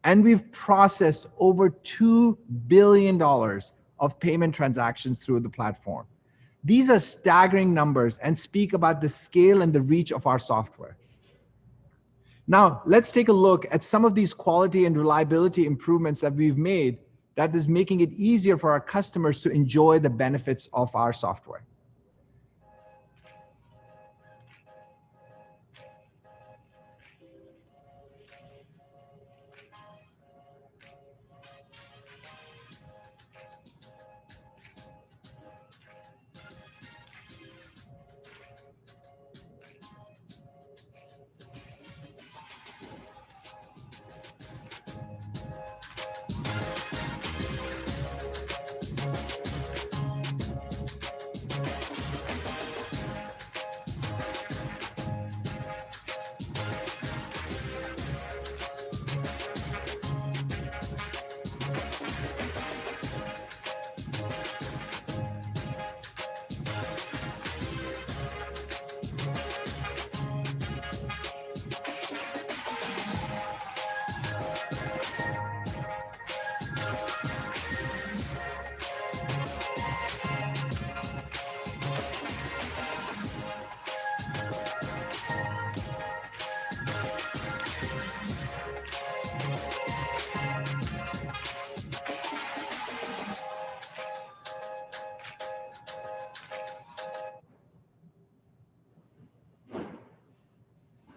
And we've processed over $2 billion of payment transactions through the platform. These are staggering numbers and speak about the scale and the reach of our software. Now, let's take a look at some of these quality and reliability improvements that we've made that is making it easier for our customers to enjoy the benefits of our software.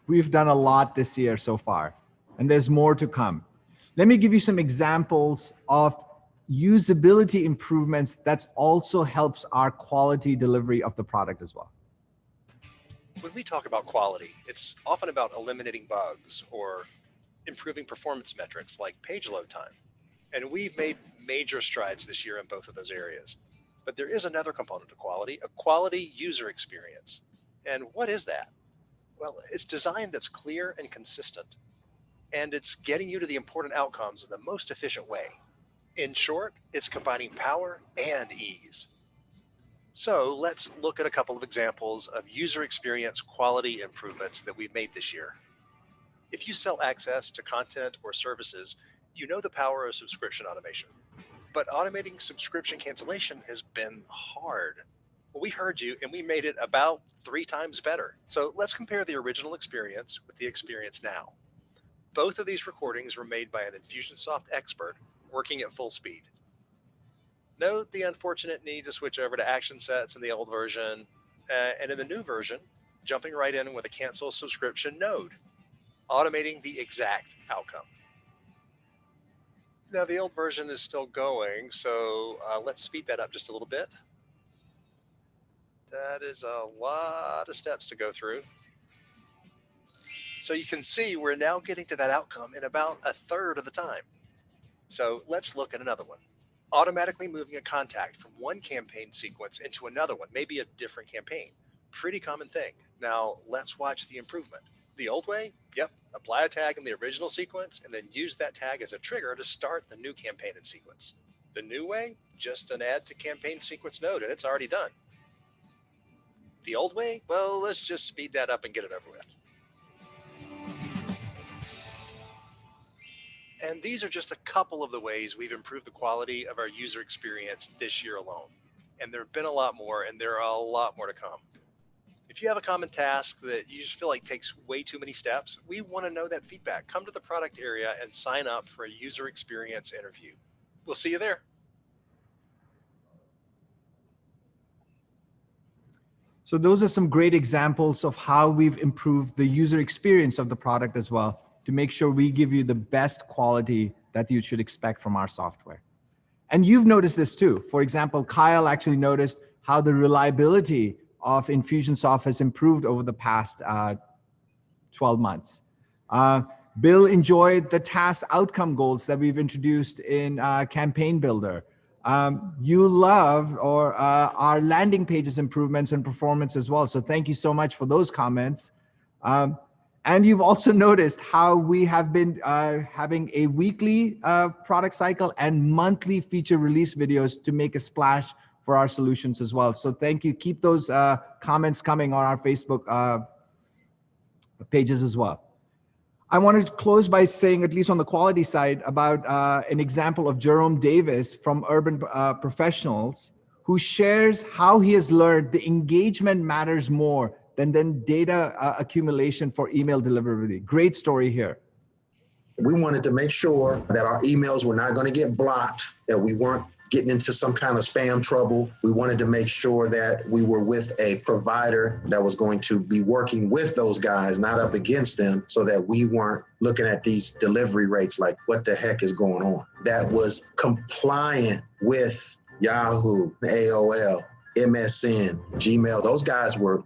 we've done a lot this year so far, and there's more to come. Let me give you some examples of usability improvements that also helps our quality delivery of the product as well. When we talk about quality, it's often about eliminating bugs or improving performance metrics like page load time. And we've made major strides this year in both of those areas. But there is another component of quality, a quality user experience. And what is that? Well, it's design that's clear and consistent. And it's getting you to the important outcomes in the most efficient way. In short, it's combining power and ease. So let's look at a couple of examples of user experience quality improvements that we've made this year. If you sell access to content or services, you know the power of subscription automation. But automating subscription cancellation has been hard. Well, we heard you and we made it about 3 times better. So let's compare the original experience with the experience now. Both of these recordings were made by an Infusionsoft expert working at full speed. Note the unfortunate need to switch over to action sets in the old version, and in the new version, jumping right in with a cancel subscription node, automating the exact outcome. Now the old version is still going, so let's speed that up just a little bit. That is a lot of steps to go through. So you can see we're now getting to that outcome in about 1/3 of the time. So let's look at another one. Automatically moving a contact from one campaign sequence into another one, maybe a different campaign. Pretty common thing. Now let's watch the improvement. The old way, yep, apply a tag in the original sequence and then use that tag as a trigger to start the new campaign and sequence. The new way, just an add to campaign sequence node and it's already done. The old way, well, let's just speed that up and get it over with. And these are just a couple of the ways we've improved the quality of our user experience this year alone. And there have been a lot more, and there are a lot more to come. If you have a common task that you just feel like takes way too many steps, we want to know that feedback. Come to the product area and sign up for a user experience interview. We'll see you there. So those are some great examples of how we've improved the user experience of the product as well, to make sure we give you the best quality that you should expect from our software. And you've noticed this too. For example, Kyle actually noticed how the reliability of Infusionsoft has improved over the past 12 months. Bill enjoyed the task outcome goals that we've introduced in Campaign Builder. You love our landing pages improvements and performance as well. So thank you so much for those comments. And you've also noticed how we have been having a weekly product cycle and monthly feature release videos to make a splash for our solutions as well. So thank you. Keep those comments coming on our Facebook pages as well. I wanted to close by saying, at least on the quality side, about an example of Jerome Davis from Urban Professionals, who shares how he has learned the engagement matters more than data accumulation for email deliverability. Great story here. We wanted to make sure that our emails were not going to get blocked, that we weren't getting into some kind of spam trouble. We wanted to make sure that we were with a provider that was going to be working with those guys, not up against them, so that we weren't looking at these delivery rates like, what the heck is going on? That was compliant with Yahoo, AOL, MSN, Gmail. Those guys were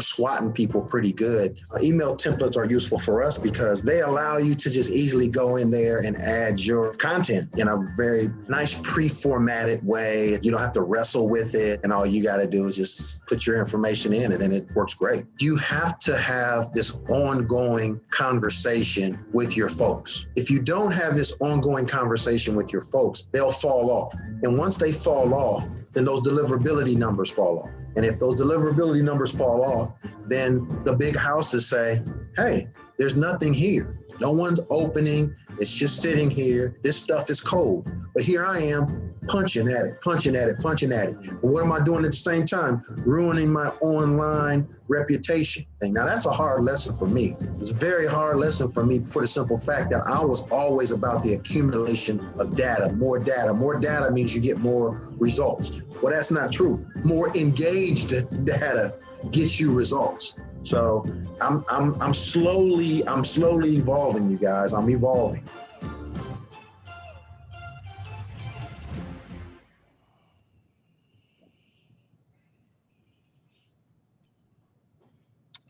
swatting people pretty good. Email templates are useful for us because they allow you to just easily go in there and add your content in a very nice pre-formatted way. You don't have to wrestle with it, and all you got to do is just put your information in it and it works great. You have to have this ongoing conversation with your folks. If you don't have this ongoing conversation with your folks, they'll fall off. And once they fall off, then those deliverability numbers fall off. And if those deliverability numbers fall off, then the big houses say, hey, there's nothing here. No one's opening. It's just sitting here. This stuff is cold. But here I am punching at it. But what am I doing at the same time? Ruining my online reputation. And now that's a hard lesson for me. It's a very hard lesson for me for the simple fact that I was always about the accumulation of data. More data. More data means you get more results. Well, that's not true. More engaged data gets you results. So I'm slowly evolving, you guys. I'm evolving.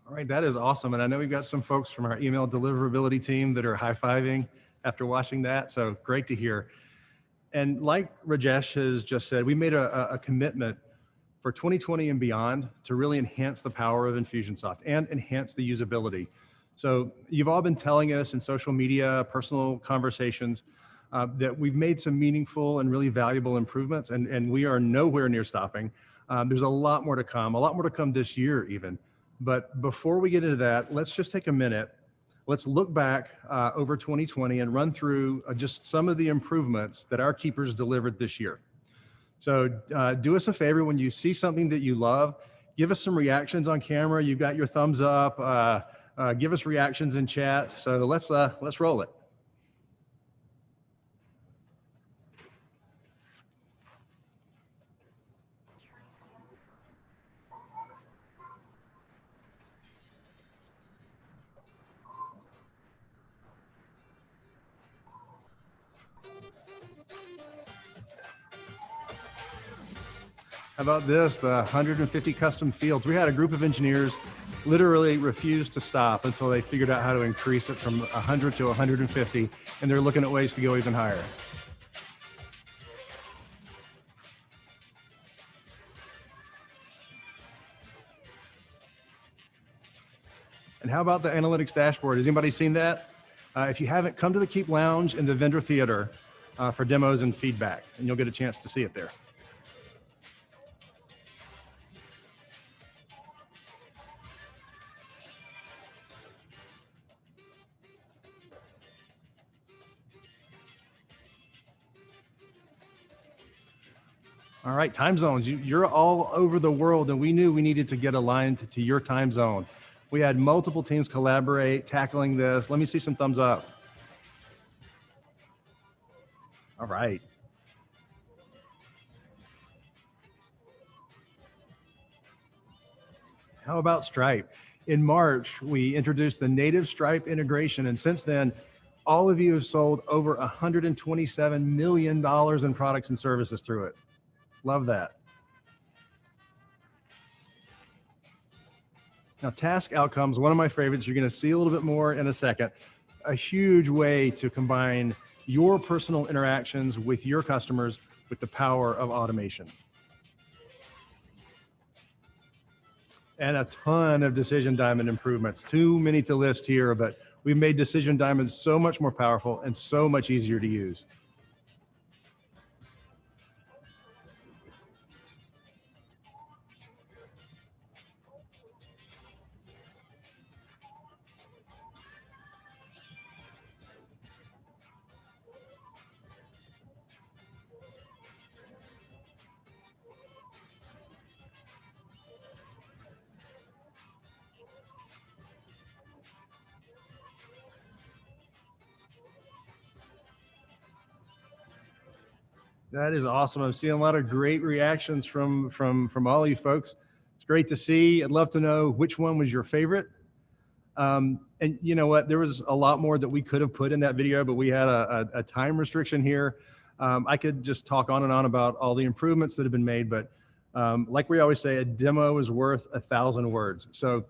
All right, that is awesome. And I know we've got some folks from our email deliverability team that are high-fiving after watching that. So great to hear. And like Rajesh has just said, we made a commitment for 2020 and beyond to really enhance the power of Infusionsoft and enhance the usability. So you've all been telling us in social media, personal conversations, that we've made some meaningful and really valuable improvements, and we are nowhere near stopping. There's a lot more to come this year even. But before we get into that, let's just take a minute. Let's look back over 2020 and run through just some of the improvements that our keepers delivered this year. So do us a favor, when you see something that you love, give us some reactions on camera. You've got your thumbs up, give us reactions in chat. So let's roll it. How about this, the 150 custom fields? We had a group of engineers literally refuse to stop until they figured out how to increase it from 100 to 150, and they're looking at ways to go even higher. And how about the analytics dashboard? Has anybody seen that? If you haven't, come to the Keap Lounge in the vendor theater for demos and feedback, and you'll get a chance to see it there. All right, time zones. You're all over the world, and we knew we needed to get aligned to your time zone. We had multiple teams collaborate, tackling this. Let me see some thumbs up. All right. How about Stripe? In March, we introduced the native Stripe integration, and since then, all of you have sold over $127 million in products and services through it. Love that. Now, task outcomes, one of my favorites. You're going to see a little bit more in a second. A huge way to combine your personal interactions with your customers with the power of automation. And a ton of Decision Diamond improvements. Too many to list here, but we've made Decision Diamond so much more powerful and so much easier to use. That is awesome. I'm seeing a lot of great reactions from all of you folks. It's great to see. I'd love to know which one was your favorite. And you know what? There was a lot more that we could have put in that video, but we had a time restriction here. I could just talk on and on about all the improvements that have been made, but like we always say, a demo is worth 1,000 words. So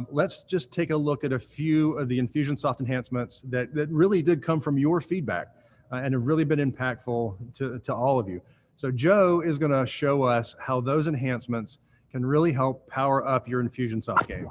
let's just take a look at a few of the Infusionsoft enhancements that really did come from your feedback. And have really been impactful to all of you. So Joe is going to show us how those enhancements can really help power up your Infusionsoft game.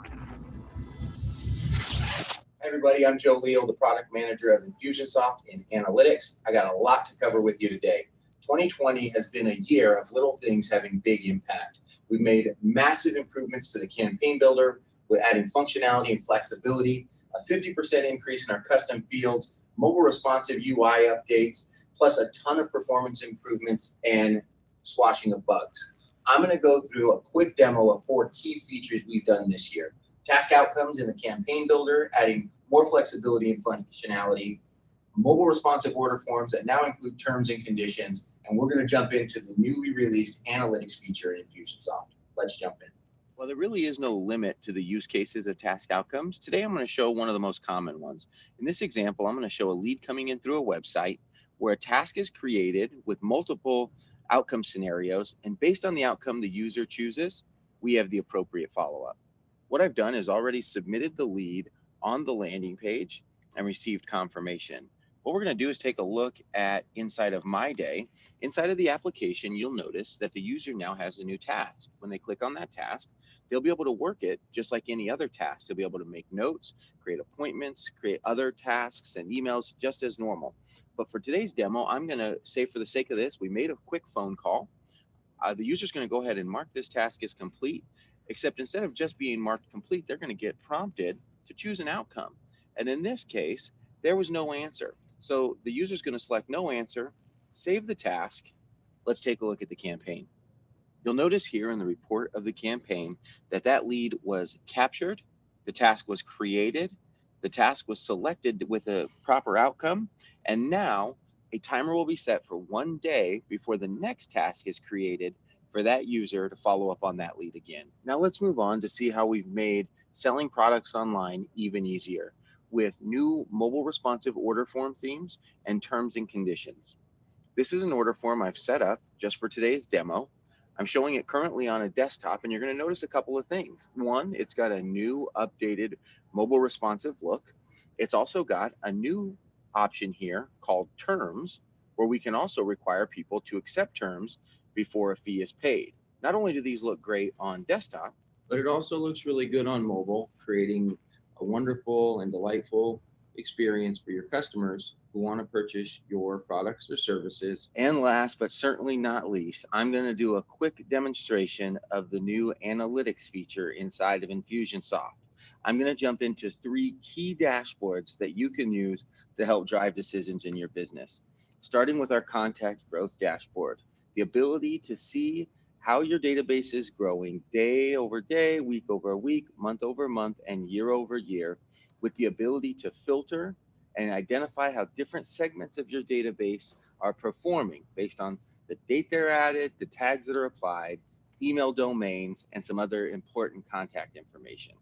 Hi everybody, I'm Joe Leal, the product manager of Infusionsoft in Analytics. I got a lot to cover with you today. 2020 has been a year of little things having big impact. We've made massive improvements to the campaign builder with adding functionality and flexibility, a 50% increase in our custom fields, mobile responsive UI updates, plus a ton of performance improvements and squashing of bugs. I'm going to go through a quick demo of 4 key features we've done this year. Task outcomes in the campaign builder, adding more flexibility and functionality, mobile responsive order forms that now include terms and conditions, and we're going to jump into the newly released analytics feature in Infusionsoft. Let's jump in. Well, there really is no limit to the use cases of task outcomes. Today, I'm going to show one of the most common ones. In this example, I'm going to show a lead coming in through a website where a task is created with multiple outcome scenarios, and based on the outcome the user chooses, we have the appropriate follow-up. What I've done is already submitted the lead on the landing page and received confirmation. What we're going to do is take a look at inside of My Day. Inside of the application, you'll notice that the user now has a new task. When they click on that task, they'll be able to work it just like any other task. They'll be able to make notes, create appointments, create other tasks and emails just as normal. But for today's demo, I'm going to say, for the sake of this, we made a quick phone call. The user's going to go ahead and mark this task as complete, except instead of just being marked complete, they're going to get prompted to choose an outcome. And in this case, there was no answer. So the user's going to select no answer, save the task. Let's take a look at the campaign. You'll notice here in the report of the campaign that that lead was captured, the task was created, the task was selected with a proper outcome, and now a timer will be set for 1 day before the next task is created for that user to follow up on that lead again. Now let's move on to see how we've made selling products online even easier with new mobile responsive order form themes and terms and conditions. This is an order form I've set up just for today's demo. I'm showing it currently on a desktop, and you're going to notice a couple of things. One, it's got a new updated mobile responsive look. It's also got a new option here called terms, where we can also require people to accept terms before a fee is paid. Not only do these look great on desktop, but it also looks really good on mobile, creating a wonderful and delightful experience for your customers who want to purchase your products or services. And last but certainly not least, I'm going to do a quick demonstration of the new analytics feature inside of Infusionsoft. I'm going to jump into 3 key dashboards that you can use to help drive decisions in your business. Starting with our contact growth dashboard, the ability to see how your database is growing day over day, week over week, month over month, and year over year, with the ability to filter and identify how different segments of your database are performing based on the date they're added, the tags that are applied, email domains, and some other important contact information.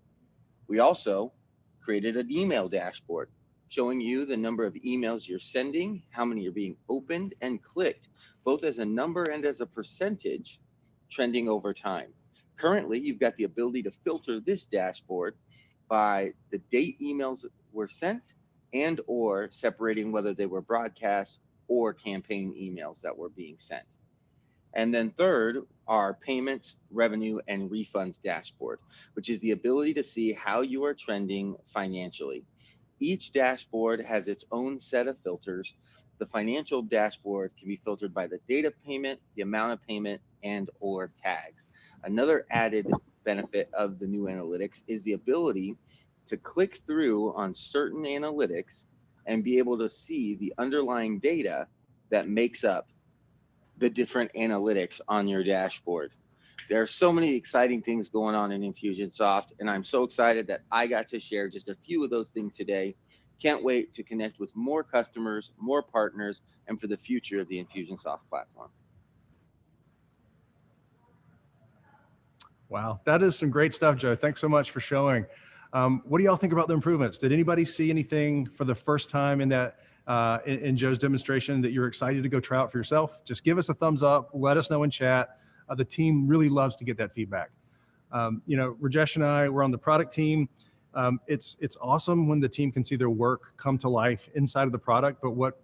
We also created an email dashboard showing you the number of emails you're sending, how many are being opened and clicked, both as a number and as a percentage, trending over time. Currently, you've got the ability to filter this dashboard by the date emails were sent and or separating whether they were broadcast or campaign emails that were being sent. And then third, our payments, revenue, and refunds dashboard, which is the ability to see how you are trending financially. Each dashboard has its own set of filters. The financial dashboard can be filtered by the date of payment, the amount of payment, and or tags. Another added benefit of the new analytics is the ability to click through on certain analytics and be able to see the underlying data that makes up the different analytics on your dashboard. There are so many exciting things going on in Infusionsoft, and I'm so excited that I got to share just a few of those things today. Can't wait to connect with more customers, more partners, and for the future of the Infusionsoft platform. Wow, that is some great stuff, Joe. Thanks so much for showing. What do y'all think about the improvements? Did anybody see anything for the first time in that in Joe's demonstration that you're excited to go try out for yourself? Just give us a thumbs up. Let us know in chat. The team really loves to get that feedback. You know, Rajesh and I, we're on the product team. It's awesome when the team can see their work come to life inside of the product. But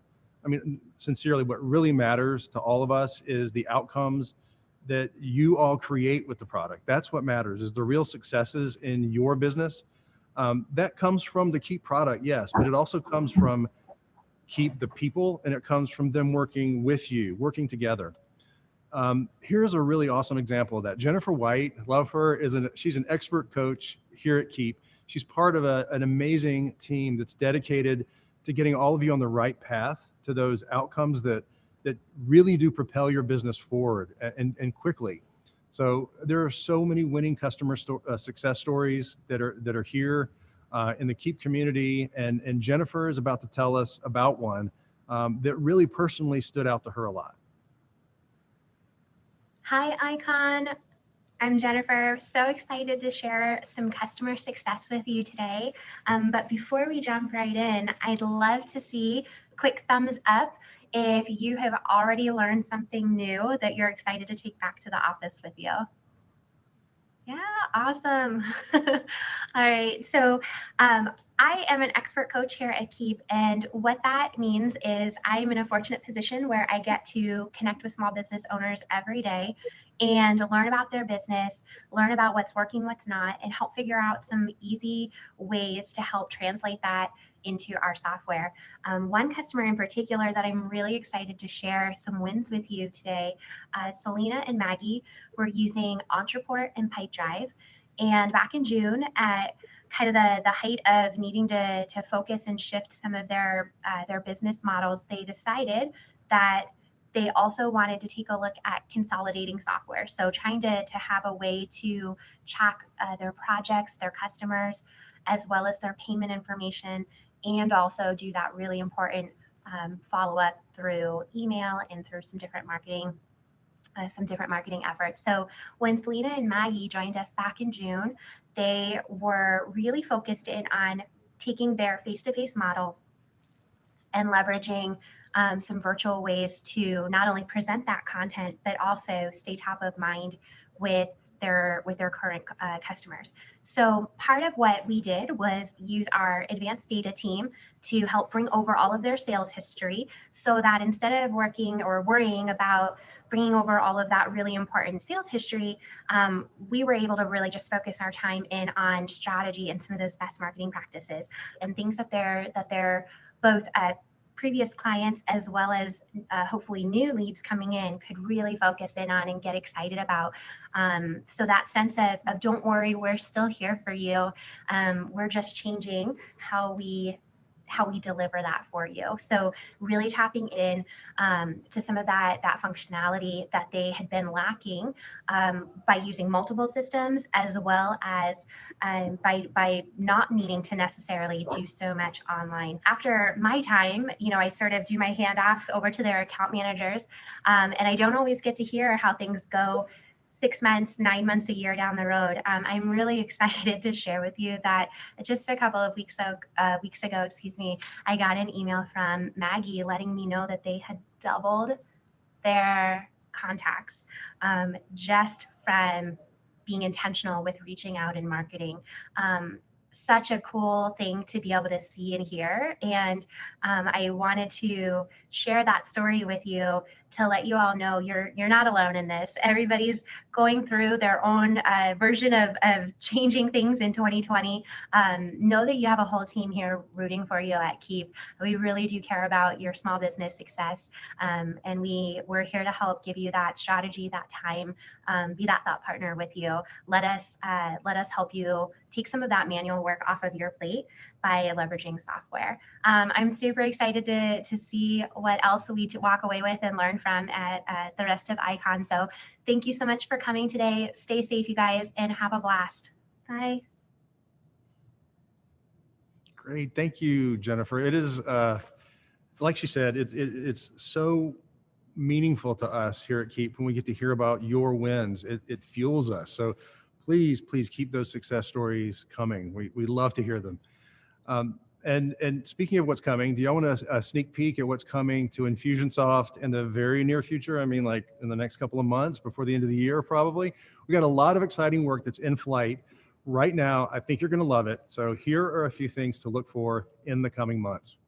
sincerely, what really matters to all of us is the outcomes that you all create with the product. That's what matters, is the real successes in your business. That comes from the Keap product, yes, but it also comes from Keap the people, and it comes from them working with you, working together. Here's a really awesome example of that. Jennifer White, love her, she's an expert coach here at Keap. She's part of an amazing team that's dedicated to getting all of you on the right path to those outcomes that really do propel your business forward and quickly. So there are so many winning customer success stories that are here in the Keap community, and Jennifer is about to tell us about one that really personally stood out to her a lot. Hi, IKON. I'm Jennifer. So excited to share some customer success with you today. But before we jump right in, I'd love to see a quick thumbs up if you have already learned something new that you're excited to take back to the office with you. Yeah, awesome. All right. So I am an expert coach here at Keap. And what that means is I'm in a fortunate position where I get to connect with small business owners every day and learn about their business, learn about what's working, what's not, and help figure out some easy ways to help translate that into our software. One customer in particular that I'm really excited to share some wins with you today, Selena and Maggie were using Entreport and Pipedrive. And back in June, at kind of the height of needing to focus and shift some of their business models, they decided that they also wanted to take a look at consolidating software. So trying to have a way to track their projects, their customers, as well as their payment information, and also do that really important follow-up through email and through some different marketing efforts. So when Selena and Maggie joined us back in June, they were really focused in on taking their face-to-face model and leveraging some virtual ways to not only present that content, but also stay top of mind with their current customers. So part of what we did was use our advanced data team to help bring over all of their sales history so that instead of working or worrying about bringing over all of that really important sales history, we were able to really just focus our time in on strategy and some of those best marketing practices and things that they're both previous clients as well as hopefully new leads coming in could really focus in on and get excited about. So that sense of don't worry, we're still here for you. We're just changing how we deliver that for you. So really tapping in to some of that functionality that they had been lacking by using multiple systems, as well as by not needing to necessarily do so much online. After my time, I sort of do my handoff over to their account managers, and I don't always get to hear how things go 6 months, 9 months, a year down the road. I'm really excited to share with you that just a couple of weeks ago, I got an email from Maggie letting me know that they had doubled their contacts just from being intentional with reaching out and marketing. Such a cool thing to be able to see and hear. And I wanted to share that story with you to let you all know you're not alone in this. Everybody's going through their own version of changing things in 2020. Know that you have a whole team here rooting for you at Keap. We really do care about your small business success. And we're here to help give you that strategy, that time, be that thought partner with you. Let us help you take some of that manual work off of your plate by leveraging software. I'm super excited to see what else we walk away with and learn from at the rest of IKON. So thank you so much for coming today. Stay safe, you guys, and have a blast. Bye. Great. Thank you, Jennifer. It is, like she said, it's so meaningful to us here at Keap when we get to hear about your wins. It fuels us. So please keep those success stories coming. We love to hear them. And speaking of what's coming, do y'all want a sneak peek at what's coming to Infusionsoft in the very near future? I mean, like in the next couple of months, before the end of the year, probably. We got a lot of exciting work that's in flight right now. I think you're going to love it. So here are a few things to look for in the coming months.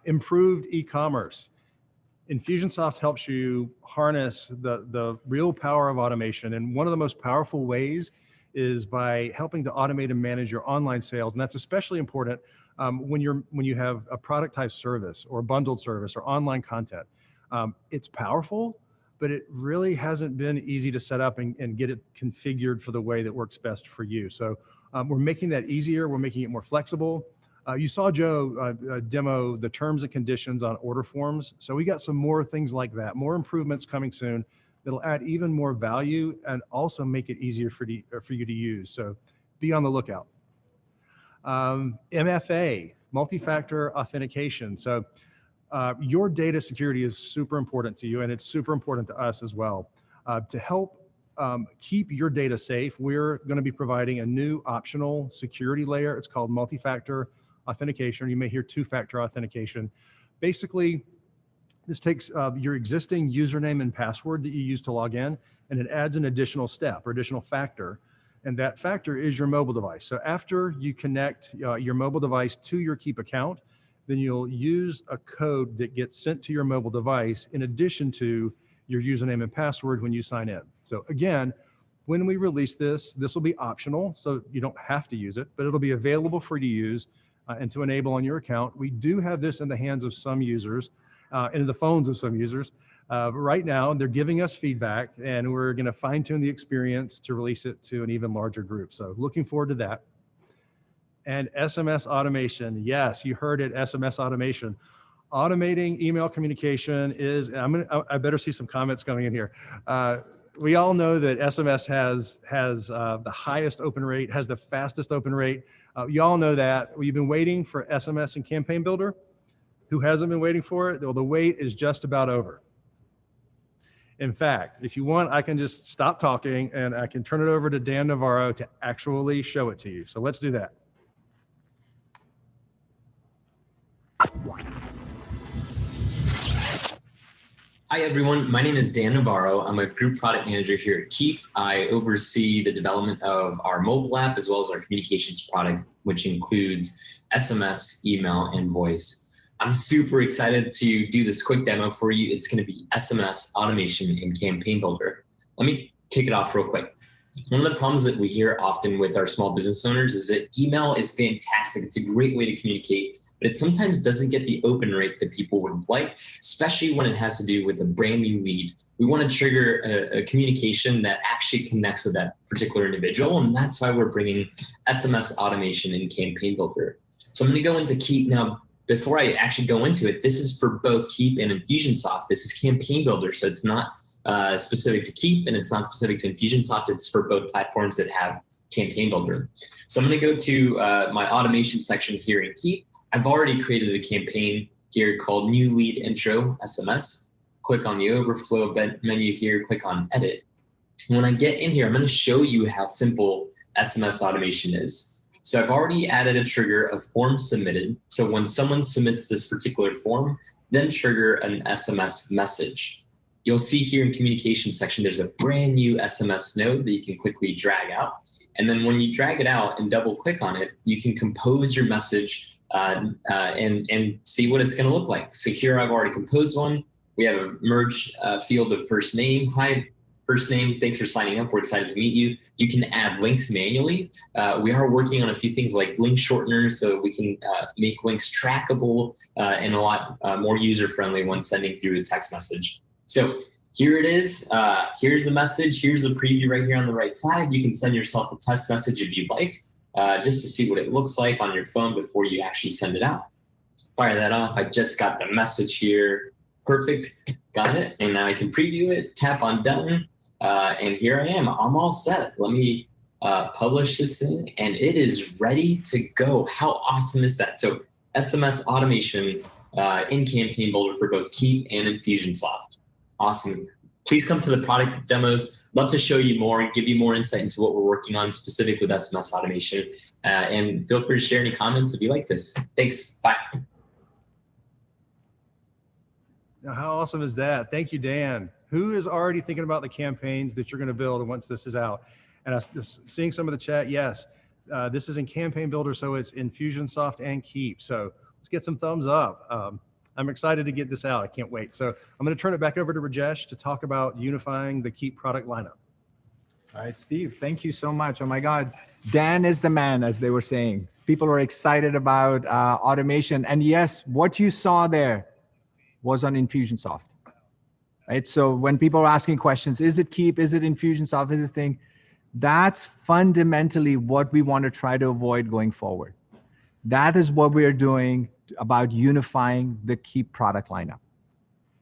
Improved e-commerce. Infusionsoft helps you harness the real power of automation. And one of the most powerful ways is by helping to automate and manage your online sales. And that's especially important when you have a productized service or bundled service or online content. It's powerful, but it really hasn't been easy to set up and get it configured for the way that works best for you. So we're making that easier. We're making it more flexible. You saw Joe demo the terms and conditions on order forms. So we got some more things like that, more improvements coming soon that'll add even more value and also make it easier for you to use. So be on the lookout. MFA, multi-factor authentication. So your data security is super important to you, and it's super important to us as well. To help keep your data safe, we're going to be providing a new optional security layer. It's called multi-factor authentication. You may hear two-factor authentication. Basically, this takes your existing username and password that you use to log in, and it adds an additional step or additional factor. And that factor is your mobile device. So after you connect your mobile device to your Keap account, then you'll use a code that gets sent to your mobile device in addition to your username and password when you sign in. So again, when we release this, this will be optional, so you don't have to use it, but it'll be available for you to use and to enable on your account. We do have this in the hands of some users, and in the phones of some users. Right now, they're giving us feedback, and we're going to fine tune the experience to release it to an even larger group. So looking forward to that. And SMS automation. Yes, you heard it, SMS automation. Automating email communication is, I better see some comments coming in here. We all know that SMS has the highest open rate, has the fastest open rate. You all know that. We've been waiting for SMS and Campaign Builder. Who hasn't been waiting for it? Well, the wait is just about over. In fact, if you want, I can just stop talking and I can turn it over to Dan Navarro to actually show it to you. So let's do that. Hi, everyone. My name is Dan Navarro. I'm a group product manager here at Keap. I oversee the development of our mobile app as well as our communications product, which includes SMS, email, and voice. I'm super excited to do this quick demo for you. It's going to be SMS automation in Campaign Builder. Let me kick it off real quick. One of the problems that we hear often with our small business owners is that email is fantastic. It's a great way to communicate, but it sometimes doesn't get the open rate that people would like, especially when it has to do with a brand new lead. We want to trigger a communication that actually connects with that particular individual, and that's why we're bringing SMS automation in Campaign Builder. So I'm going to go into Keap now. Before I actually go into it, this is for both Keap and Infusionsoft. This is Campaign Builder, so it's not specific to Keap and it's not specific to Infusionsoft. It's for both platforms that have Campaign Builder. So I'm going to go to my automation section here in Keap. I've already created a campaign here called New Lead Intro SMS. Click on the overflow menu here, click on Edit. And when I get in here, I'm going to show you how simple SMS automation is. So I've already added a trigger of form submitted. So when someone submits this particular form, then trigger an SMS message. You'll see here in communication section, there's a brand new SMS node that you can quickly drag out. And then when you drag it out and double click on it, you can compose your message and see what it's going to look like. So here I've already composed one. We have a merge field of first name. Hi, first name, thanks for signing up. We're excited to meet you. You can add links manually. We are working on a few things like link shorteners, so we can make links trackable and a lot more user-friendly when sending through a text message. So here it is. Here's the message. Here's a preview right here on the right side. You can send yourself a test message if you'd like, just to see what it looks like on your phone before you actually send it out. Fire that off. I just got the message here. Perfect. Got it. And now I can preview it, tap on done. And here I am. I'm all set. Let me publish this thing, and it is ready to go. How awesome is that? So SMS automation in Campaign Builder for both Keap and Infusionsoft. Awesome. Please come to the product demos. Love to show you more and give you more insight into what we're working on specific with SMS automation. And feel free to share any comments if you like this. Thanks. Bye. Now, how awesome is that? Thank you, Dan. Who is already thinking about the campaigns that you're going to build once this is out? And I was seeing some of the chat. Yes, this is in Campaign Builder, so it's Infusionsoft and Keap. So let's get some thumbs up. I'm excited to get this out. I can't wait. So I'm going to turn it back over to Rajesh to talk about unifying the Keap product lineup. All right, Steve, thank you so much. Oh my God, Dan is the man, as they were saying. People are excited about automation. And yes, what you saw there was on Infusionsoft. Right? So when people are asking questions, is it Keap, is it Infusionsoft, is this thing? That's fundamentally what we want to try to avoid going forward. That is what we are doing about unifying the Keap product lineup.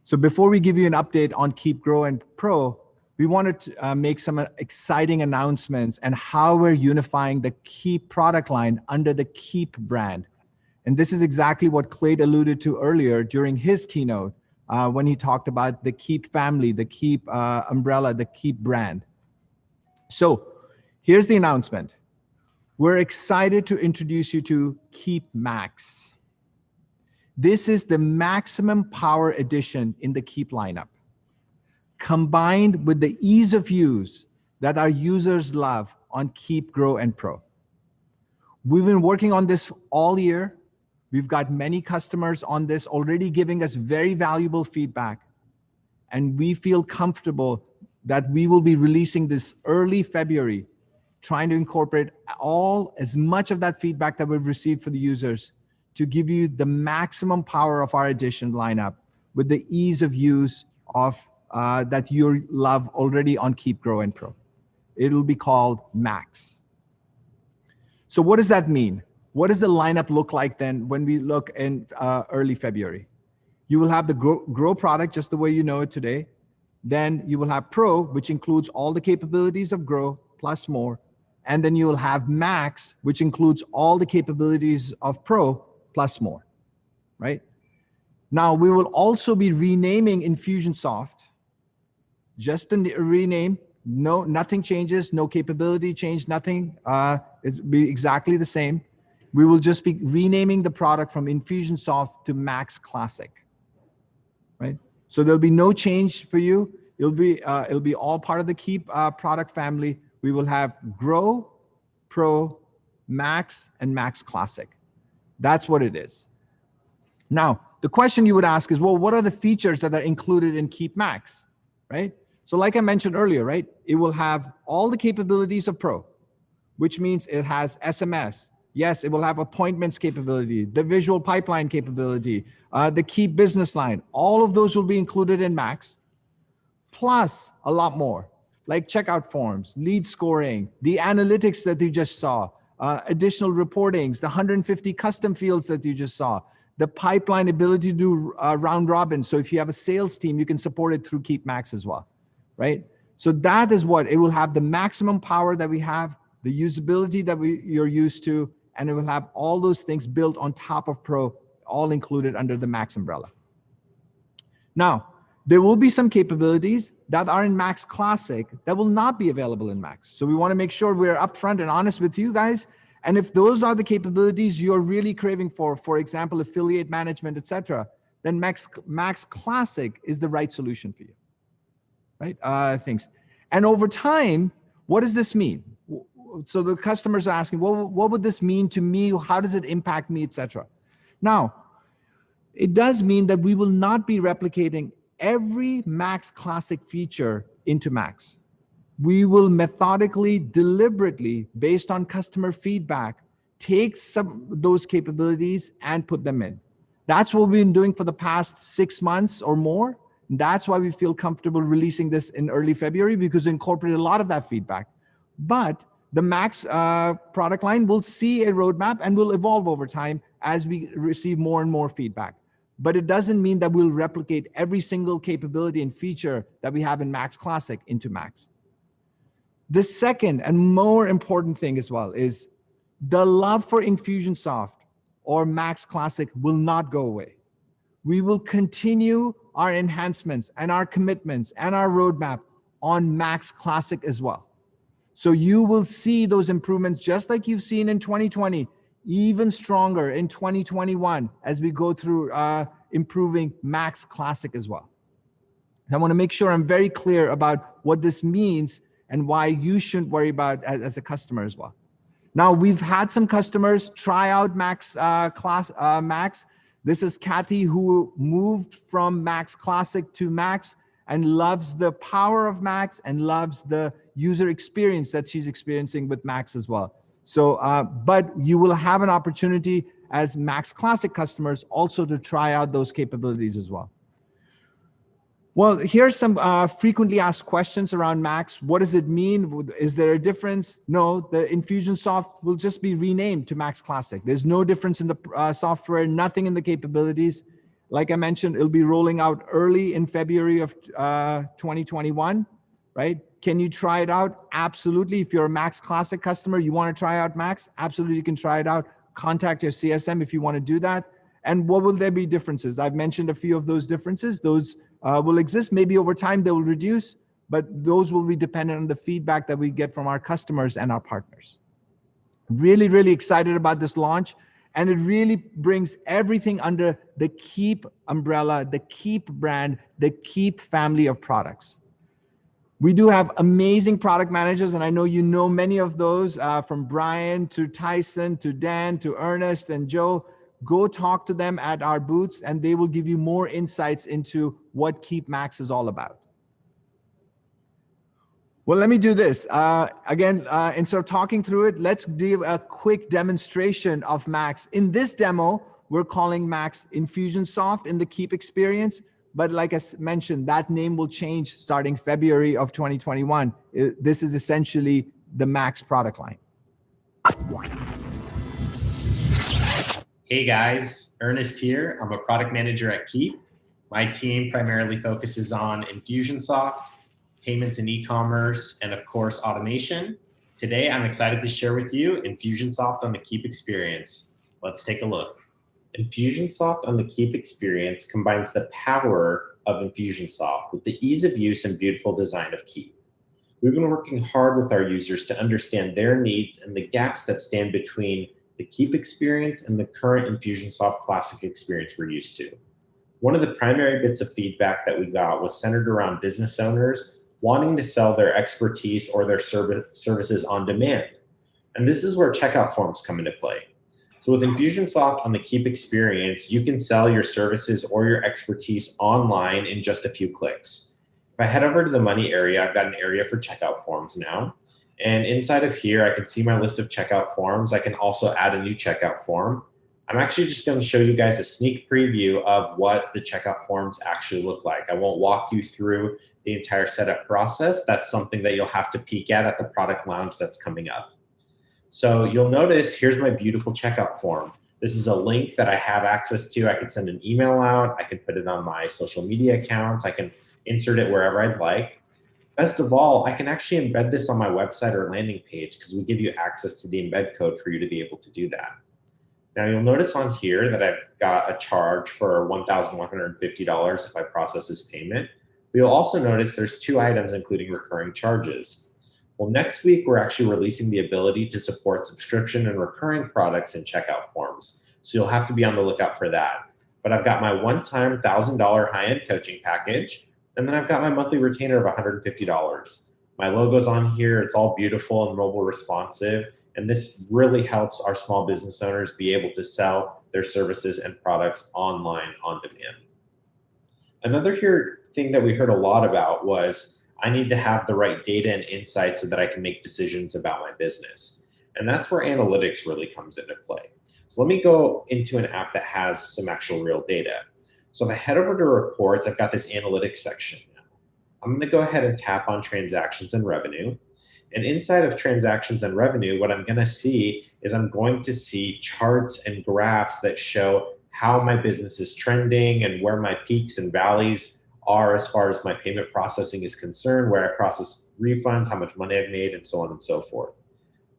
So before we give you an update on Keap Grow and Pro, we wanted to make some exciting announcements and how we're unifying the Keap product line under the Keap brand. And this is exactly what Clate alluded to earlier during his keynote when he talked about the Keap family, the Keap umbrella, the Keap brand. So here's the announcement. We're excited to introduce you to Keap Max. This is the maximum power edition in the Keap lineup, combined with the ease of use that our users love on Keap, Grow, and Pro. We've been working on this all year. We've got many customers on this already giving us very valuable feedback. And we feel comfortable that we will be releasing this early February, trying to incorporate as much of that feedback that we've received for the users to give you the maximum power of our edition lineup with the ease of use of that you love already on Keap, Grow, and Pro. It'll be called Max. So what does that mean? What does the lineup look like then when we look in early February? You will have the Grow product just the way you know it today. Then you will have Pro, which includes all the capabilities of Grow plus more. And then you will have Max, which includes all the capabilities of Pro plus more, right? Now, we will also be renaming Infusionsoft, just a rename. No, nothing changes, no capability change, nothing. It'll be exactly the same. We will just be renaming the product from Infusionsoft to Max Classic, right? So there'll be no change for you. It'll be all part of the Keap product family. We will have Grow, Pro, Max, and Max Classic. That's what it is. Now, the question you would ask is, well, what are the features that are included in Keap Max, right? So like I mentioned earlier, right? It will have all the capabilities of Pro, which means it has SMS. Yes, it will have appointments capability, the visual pipeline capability, the Keap business line. All of those will be included in Max, plus a lot more, like checkout forms, lead scoring, the analytics that you just saw, additional reportings, the 150 custom fields that you just saw, the pipeline ability to do round robin. So if you have a sales team, you can support it through Keap Max as well, right? So that is what it will have, the maximum power that we have, the usability that you're used to, and it will have all those things built on top of Pro, all included under the Max umbrella. Now, there will be some capabilities that are in Max Classic that will not be available in Max. So we want to make sure we're upfront and honest with you guys. And if those are the capabilities you're really craving for example, affiliate management, etc., then Max Classic is the right solution for you, right? Things. And over time, what does this mean? So the customers are asking, well, what would this mean to me? How does it impact me, etc.? Now, it does mean that we will not be replicating every Max Classic feature into Max. We will methodically, deliberately, based on customer feedback, take some of those capabilities and put them in. That's what we've been doing for the past 6 months or more. That's why we feel comfortable releasing this in early February, because we incorporated a lot of that feedback. But the Max product line will see a roadmap and will evolve over time as we receive more and more feedback. But it doesn't mean that we'll replicate every single capability and feature that we have in Max Classic into Max. The second and more important thing as well is the love for Infusionsoft or Max Classic will not go away. We will continue our enhancements and our commitments and our roadmap on Max Classic as well. So you will see those improvements just like you've seen in 2020, even stronger in 2021 as we go through improving Max Classic as well. I want to make sure I'm very clear about what this means and why you shouldn't worry about as a customer as well. Now, we've had some customers try out Max. This is Kathy, who moved from Max Classic to Max and loves the power of Max and loves the user experience that she's experiencing with Max as well. So, but you will have an opportunity as Max Classic customers also to try out those capabilities as well. Well, here's some frequently asked questions around Max. What does it mean? Is there a difference? No, the Infusionsoft will just be renamed to Max Classic. There's no difference in the software, nothing in the capabilities. Like I mentioned, it'll be rolling out early in February of 2021, right? Can you try it out? Absolutely. If you're a Max Classic customer, you want to try out Max, absolutely you can try it out. Contact your CSM if you want to do that. And what will there be differences? I've mentioned a few of those differences. Those will exist. Maybe over time they will reduce, but those will be dependent on the feedback that we get from our customers and our partners. Really, really excited about this launch. And it really brings everything under the Keap umbrella, the Keap brand, the Keap family of products. We do have amazing product managers, and I know you know many of those, from Brian to Tyson to Dan to Ernest and Joe. Go talk to them at our booths, and they will give you more insights into what Keap Max is all about. Well, let me do this. Again, instead of talking through it, let's give a quick demonstration of Max. In this demo, we're calling Max Infusionsoft in the Keap experience. But like I mentioned, that name will change starting February of 2021. This is essentially the Max product line. Hey guys, Ernest here. I'm a product manager at Keap. My team primarily focuses on Infusionsoft, payments and e-commerce, and of course, automation. Today, I'm excited to share with you Infusionsoft on the Keap experience. Let's take a look. Infusionsoft on the Keap experience combines the power of Infusionsoft with the ease of use and beautiful design of Keap. We've been working hard with our users to understand their needs and the gaps that stand between the Keap experience and the current Infusionsoft Classic experience we're used to. One of the primary bits of feedback that we got was centered around business owners wanting to sell their expertise or their services on demand. And this is where checkout forms come into play. So with Infusionsoft on the Keap experience, you can sell your services or your expertise online in just a few clicks. If I head over to the money area, I've got an area for checkout forms now. And inside of here, I can see my list of checkout forms. I can also add a new checkout form. I'm actually just going to show you guys a sneak preview of what the checkout forms actually look like. I won't walk you through the entire setup process. That's something that you'll have to peek at the product lounge that's coming up. So you'll notice here's my beautiful checkout form. This is a link that I have access to. I can send an email out. I can put it on my social media accounts. I can insert it wherever I'd like. Best of all, I can actually embed this on my website or landing page because we give you access to the embed code for you to be able to do that. Now you'll notice on here that I've got a charge for $1,150 if I process this payment. But you'll also notice there's 2 items including recurring charges. Well, next week, we're actually releasing the ability to support subscription and recurring products in checkout forms. So you'll have to be on the lookout for that. But I've got my one-time $1,000 high-end coaching package, and then I've got my monthly retainer of $150. My logo's on here. It's all beautiful and mobile responsive. And this really helps our small business owners be able to sell their services and products online on demand. Another thing that we heard a lot about was I need to have the right data and insights so that I can make decisions about my business. And that's where analytics really comes into play. So let me go into an app that has some actual real data. So if I head over to reports, I've got this analytics section. I'm going to go ahead and tap on transactions and revenue. And inside of transactions and revenue, what I'm going to see is I'm going to see charts and graphs that show how my business is trending and where my peaks and valleys are as far as my payment processing is concerned, where I process refunds, how much money I've made, and so on and so forth.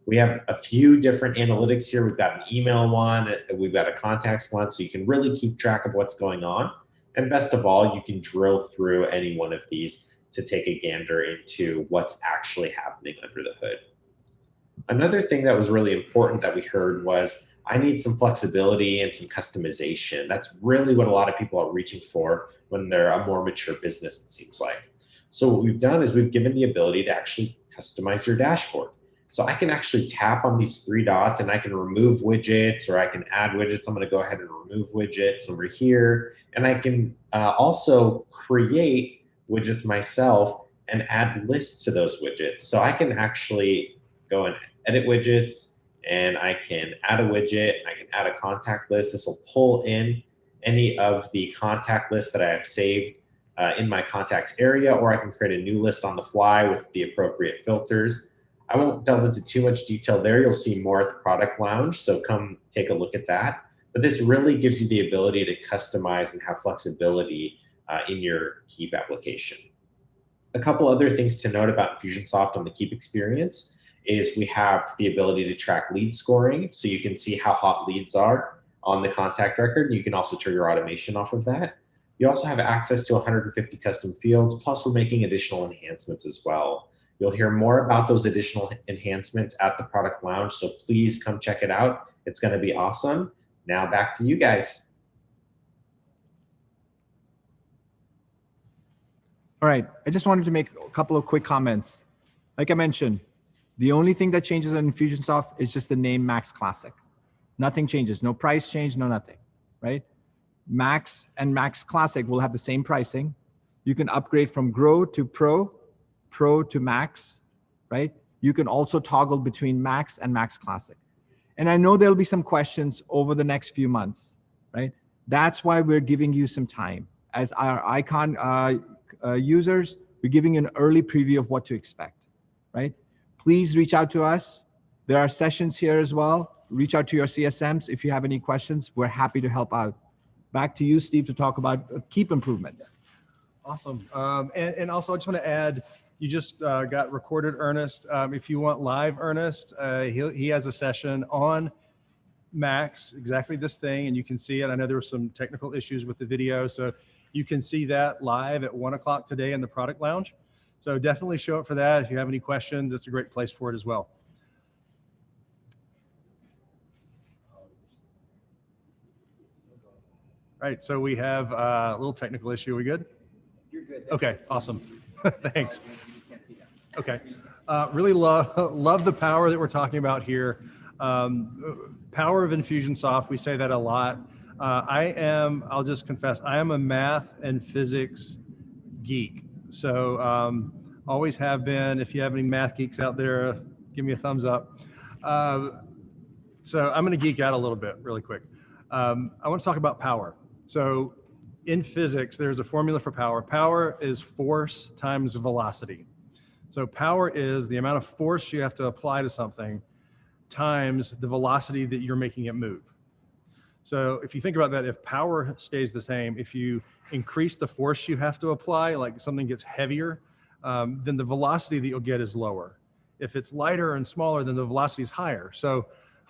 We have a few different analytics here. We've got an email one, we've got a contacts one, so you can really keep track of what's going on. And best of all, you can drill through any one of these to take a gander into what's actually happening under the hood. Another thing that was really important that we heard was I need some flexibility and some customization. That's really what a lot of people are reaching for when they're a more mature business, it seems like. So what we've done is we've given the ability to actually customize your dashboard. So I can actually tap on these 3 dots and I can remove widgets or I can add widgets. I'm going to go ahead and remove widgets over here. And I can also create widgets myself and add lists to those widgets. So I can actually go and edit widgets, and I can add a widget, and I can add a contact list. This will pull in any of the contact lists that I have saved in my contacts area, or I can create a new list on the fly with the appropriate filters. I won't delve into too much detail there. You'll see more at the product lounge, so come take a look at that. But this really gives you the ability to customize and have flexibility in your Keap application. A couple other things to note about Infusionsoft on the Keap experience is we have the ability to track lead scoring, so you can see how hot leads are on the contact record. You can also turn your automation off of that. You also have access to 150 custom fields, plus we're making additional enhancements as well. You'll hear more about those additional enhancements at the product lounge, so please come check it out. It's going to be awesome. Now back to you guys. All right, I just wanted to make a couple of quick comments. Like I mentioned, the only thing that changes on Infusionsoft is just the name Max Classic. Nothing changes, no price change, no nothing, right? Max and Max Classic will have the same pricing. You can upgrade from Grow to Pro, Pro to Max, right? You can also toggle between Max and Max Classic. And I know there'll be some questions over the next few months, right? That's why we're giving you some time. As our IKON users, we're giving you an early preview of what to expect, right? Please reach out to us. There are sessions here as well. Reach out to your CSMs if you have any questions. We're happy to help out. Back to you, Steve, to talk about Keap improvements. Awesome. And also, I just want to add, you just got recorded Ernest. If you want live Ernest, he has a session on Max, exactly this thing, and you can see it. I know there were some technical issues with the video, so you can see that live at 1 o'clock today in the product lounge. So definitely show up for that. If you have any questions, it's a great place for it as well. Right, so we have a little technical issue. Are we good? You're good. Okay, awesome. Thanks. Okay, really love the power that we're talking about here. Power of Infusionsoft, we say that a lot. I'll just confess, I am a math and physics geek. So always have been. If you have any math geeks out there, give me a thumbs up. So I'm gonna geek out a little bit really quick. I want to talk about power. So in physics, there's a formula for power. Power is force times velocity. So power is the amount of force you have to apply to something times the velocity that you're making it move. So if you think about that, if power stays the same, if you increase the force you have to apply, like something gets heavier, then the velocity that you'll get is lower. If it's lighter and smaller, then the velocity is higher. So,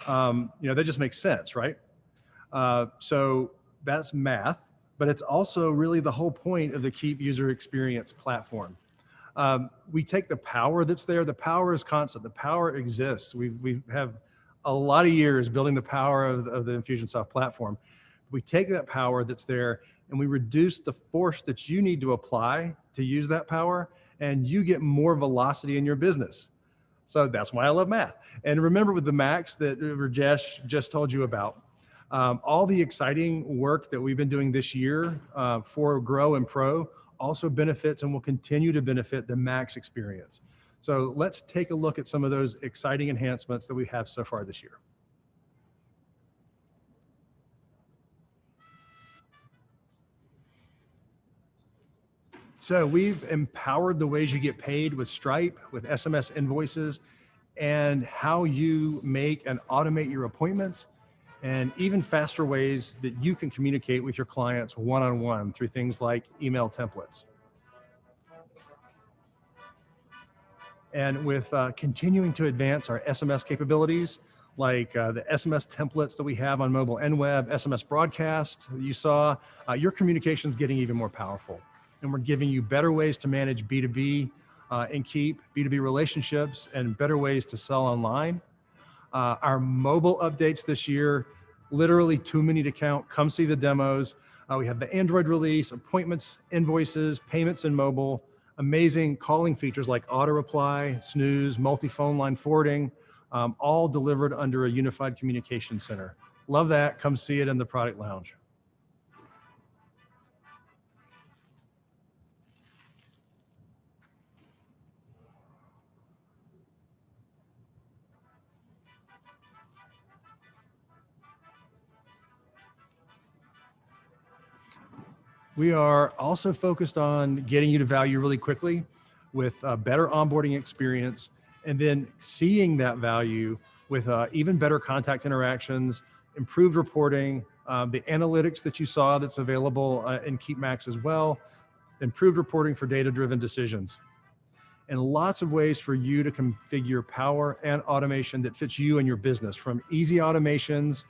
that just makes sense, right? So that's math, but it's also really the whole point of the Keap user experience platform. We take the power that's there. The power is constant. The power exists. We have a lot of years building the power of the Infusionsoft platform. We take that power that's there and we reduce the force that you need to apply to use that power, and you get more velocity in your business. So that's why I love math. And remember with the Max that Rajesh just told you about, all the exciting work that we've been doing this year for Grow and Pro also benefits and will continue to benefit the Max experience. So let's take a look at some of those exciting enhancements that we have so far this year. So we've empowered the ways you get paid with Stripe, with SMS invoices, and how you make and automate your appointments, and even faster ways that you can communicate with your clients one-on-one through things like email templates. And with continuing to advance our SMS capabilities, like the SMS templates that we have on mobile and web, SMS broadcast that you saw, your communication's getting even more powerful. And we're giving you better ways to manage B2B and Keap B2B relationships, and better ways to sell online. Our mobile updates this year, literally too many to count. Come see the demos. We have the Android release, appointments, invoices, payments in mobile, amazing calling features like auto reply, snooze, multi-phone line forwarding, all delivered under a unified communication center. Love that. Come see it in the product lounge. We are also focused on getting you to value really quickly with a better onboarding experience, and then seeing that value with even better contact interactions, improved reporting, the analytics that you saw that's available in Keap Max as well, improved reporting for data-driven decisions, and lots of ways for you to configure power and automation that fits you and your business, from easy automations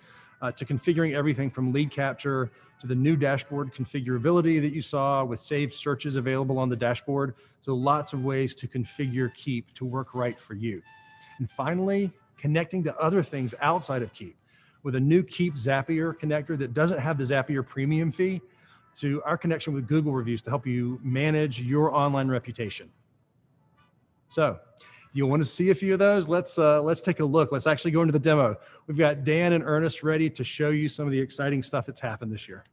to configuring everything from lead capture to the new dashboard configurability that you saw with saved searches available on the dashboard. So lots of ways to configure Keap to work right for you. And finally, connecting to other things outside of Keap with a new Keap Zapier connector that doesn't have the Zapier premium fee, to our connection with Google reviews to help you manage your online reputation. So you want to see a few of those? Let's take a look. Let's actually go into the demo. We've got Dan and Ernest ready to show you some of the exciting stuff that's happened this year.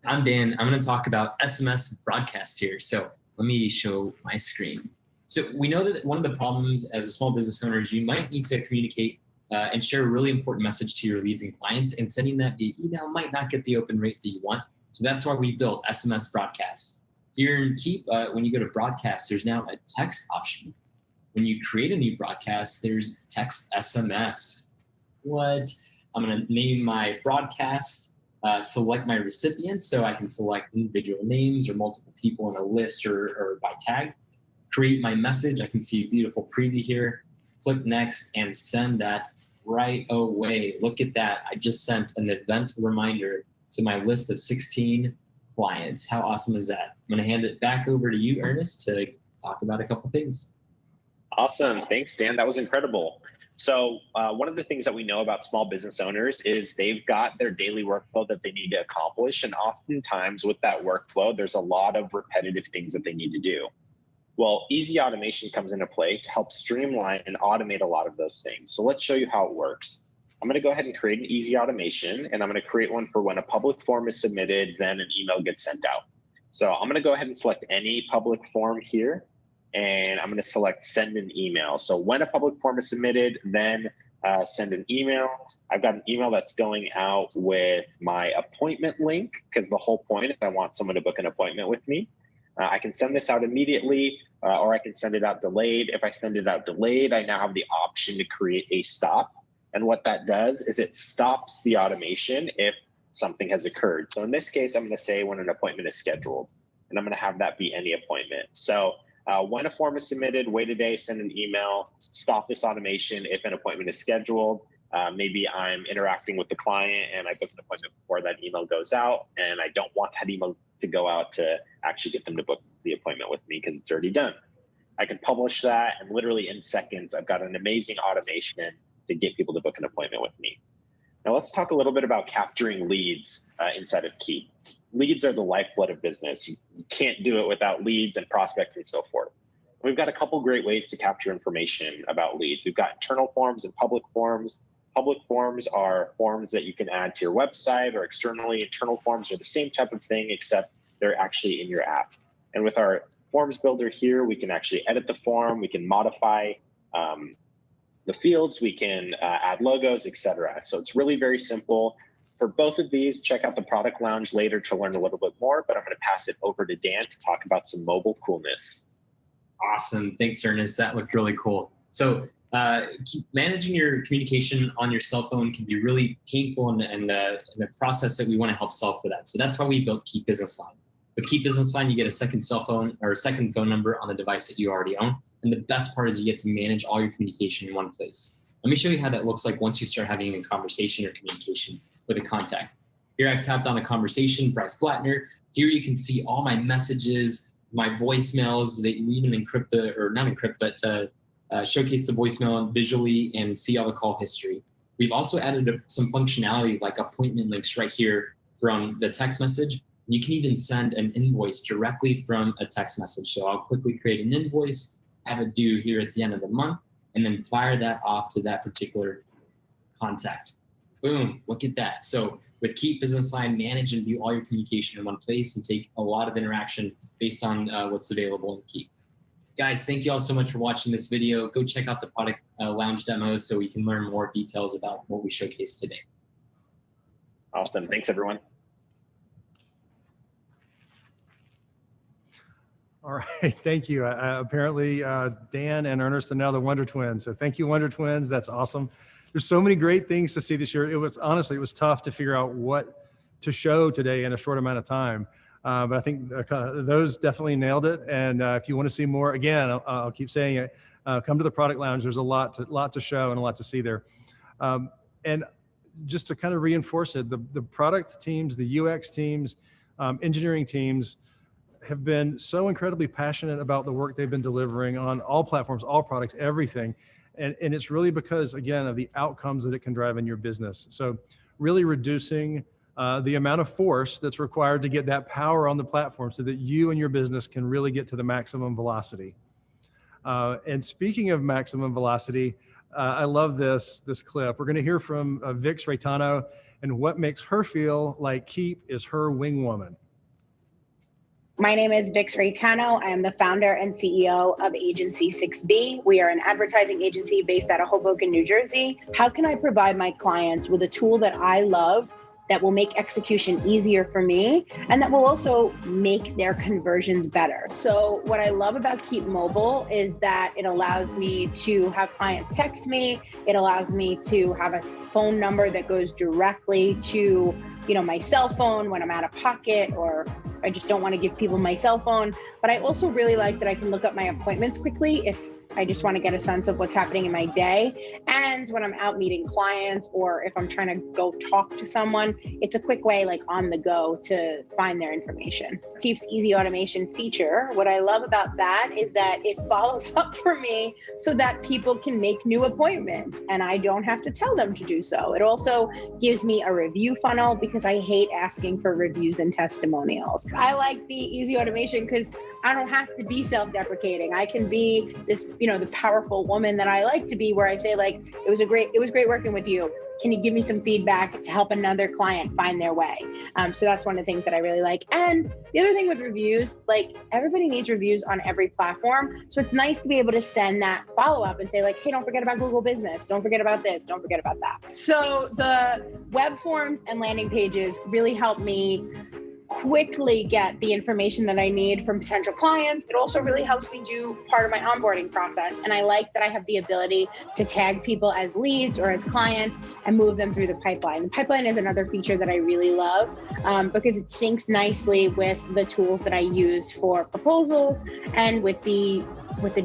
I'm Dan. I'm going to talk about SMS broadcast here. So let me show my screen. So we know that one of the problems as a small business owner is you might need to communicate and share a really important message to your leads and clients, and sending that via email might not get the open rate that you want. So that's why we built SMS broadcasts. Here in Keap, when you go to broadcast, there's now a text option. When you create a new broadcast, there's text SMS. What? I'm going to name my broadcast, select my recipient, so I can select individual names or multiple people in a list or by tag. Create my message. I can see a beautiful preview here. Click next and send that right away. Look at that. I just sent an event reminder to my list of 16 clients. How awesome is that? I'm going to hand it back over to you, Ernest, to talk about a couple things. Awesome. Thanks, Dan. That was incredible. So one of the things that we know about small business owners is they've got their daily workflow that they need to accomplish. And oftentimes with that workflow, there's a lot of repetitive things that they need to do. Well, easy automation comes into play to help streamline and automate a lot of those things. So let's show you how it works. I'm going to go ahead and create an easy automation, and I'm going to create one for when a public form is submitted, then an email gets sent out. So I'm going to go ahead and select any public form here, and I'm going to select send an email. So when a public form is submitted, then send an email. I've got an email that's going out with my appointment link, because the whole point is I want someone to book an appointment with me. I can send this out immediately, or I can send it out delayed. If I send it out delayed, I now have the option to create a stop. And what that does is it stops the automation if something has occurred. So in this case, I'm going to say when an appointment is scheduled, and I'm going to have that be any appointment. So when a form is submitted, wait a day, send an email, stop this automation if an appointment is scheduled. Maybe I'm interacting with the client and I booked an appointment before that email goes out, and I don't want that email to go out to actually get them to book the appointment with me because it's already done. I can publish that, and literally in seconds, I've got an amazing automation to get people to book an appointment with me. Now let's talk a little bit about capturing leads inside of Keap. Leads are the lifeblood of business. You can't do it without leads and prospects and so forth. We've got a couple great ways to capture information about leads. We've got internal forms and public forms. Public forms are forms that you can add to your website, or externally. Internal forms are the same type of thing, except they're actually in your app. And with our forms builder here, we can actually edit the form, we can modify the fields, we can add logos, etc. So it's really very simple. For both of these, check out the product lounge later to learn a little bit more, but I'm going to pass it over to Dan to talk about some mobile coolness. Awesome. Thanks, Ernest. That looked really cool. So managing your communication on your cell phone can be really painful, and a process that we want to help solve for that. So that's why we built Keap Business Line. With Keap Business Line, you get a second cell phone or a second phone number on the device that you already own. And the best part is you get to manage all your communication in one place. Let me show you how that looks like once you start having a conversation or communication with a contact. Here I've tapped on a conversation, Bryce Blattner. Here you can see all my messages, my voicemails. That you even encrypt showcase the voicemail visually and see all the call history. We've also added some functionality like appointment links right here from the text message. You can even send an invoice directly from a text message. So I'll quickly create an invoice, have it due here at the end of the month, and then fire that off to that particular contact. Boom, look at that. So with Keap Business Line, manage and view all your communication in one place and take a lot of interaction based on what's available in Keap. Guys, thank you all so much for watching this video. Go check out the product lounge demos so you can learn more details about what we showcased today. Awesome. Thanks, everyone. All right, thank you. Apparently, Dan and Ernest are now the Wonder Twins. So thank you, Wonder Twins. That's awesome. There's so many great things to see this year. It was tough to figure out what to show today in a short amount of time. But I think those definitely nailed it. And if you want to see more, again, I'll keep saying it, come to the Product Lounge. There's a lot to show and a lot to see there. And just to kind of reinforce it, the product teams, the UX teams, engineering teams have been so incredibly passionate about the work they've been delivering on all platforms, all products, everything. And it's really because, again, of the outcomes that it can drive in your business. So really reducing the amount of force that's required to get that power on the platform so that you and your business can really get to the maximum velocity. And speaking of maximum velocity, I love this clip. We're going to hear from Vix Reitano and what makes her feel like Keap is her wing woman. My name is Vix Reitano. I am the founder and CEO of Agency 6B. We are an advertising agency based out of Hoboken, New Jersey. How can I provide my clients with a tool that I love that will make execution easier for me and that will also make their conversions better? So what I love about Keap Mobile is that it allows me to have clients text me. It allows me to have a phone number that goes directly to, my cell phone when I'm out of pocket, or I just don't want to give people my cell phone. But I also really like that I can look up my appointments quickly if I just want to get a sense of what's happening in my day. And when I'm out meeting clients, or if I'm trying to go talk to someone, it's a quick way, like on the go, to find their information. Keap's easy automation feature, what I love about that is that it follows up for me so that people can make new appointments and I don't have to tell them to do so. It also gives me a review funnel because I hate asking for reviews and testimonials. I like the easy automation because I don't have to be self-deprecating. I can be this, the powerful woman that I like to be, where I say, like, it was great working with you. Can you give me some feedback to help another client find their way? So that's one of the things that I really like. And the other thing with reviews, like, everybody needs reviews on every platform. So it's nice to be able to send that follow-up and say, like, hey, don't forget about Google Business. Don't forget about this. Don't forget about that. So the web forms and landing pages really help me quickly get the information that I need from potential clients. It also really helps me do part of my onboarding process. And I like that I have the ability to tag people as leads or as clients and move them through the pipeline. The pipeline is another feature that I really love because it syncs nicely with the tools that I use for proposals and with the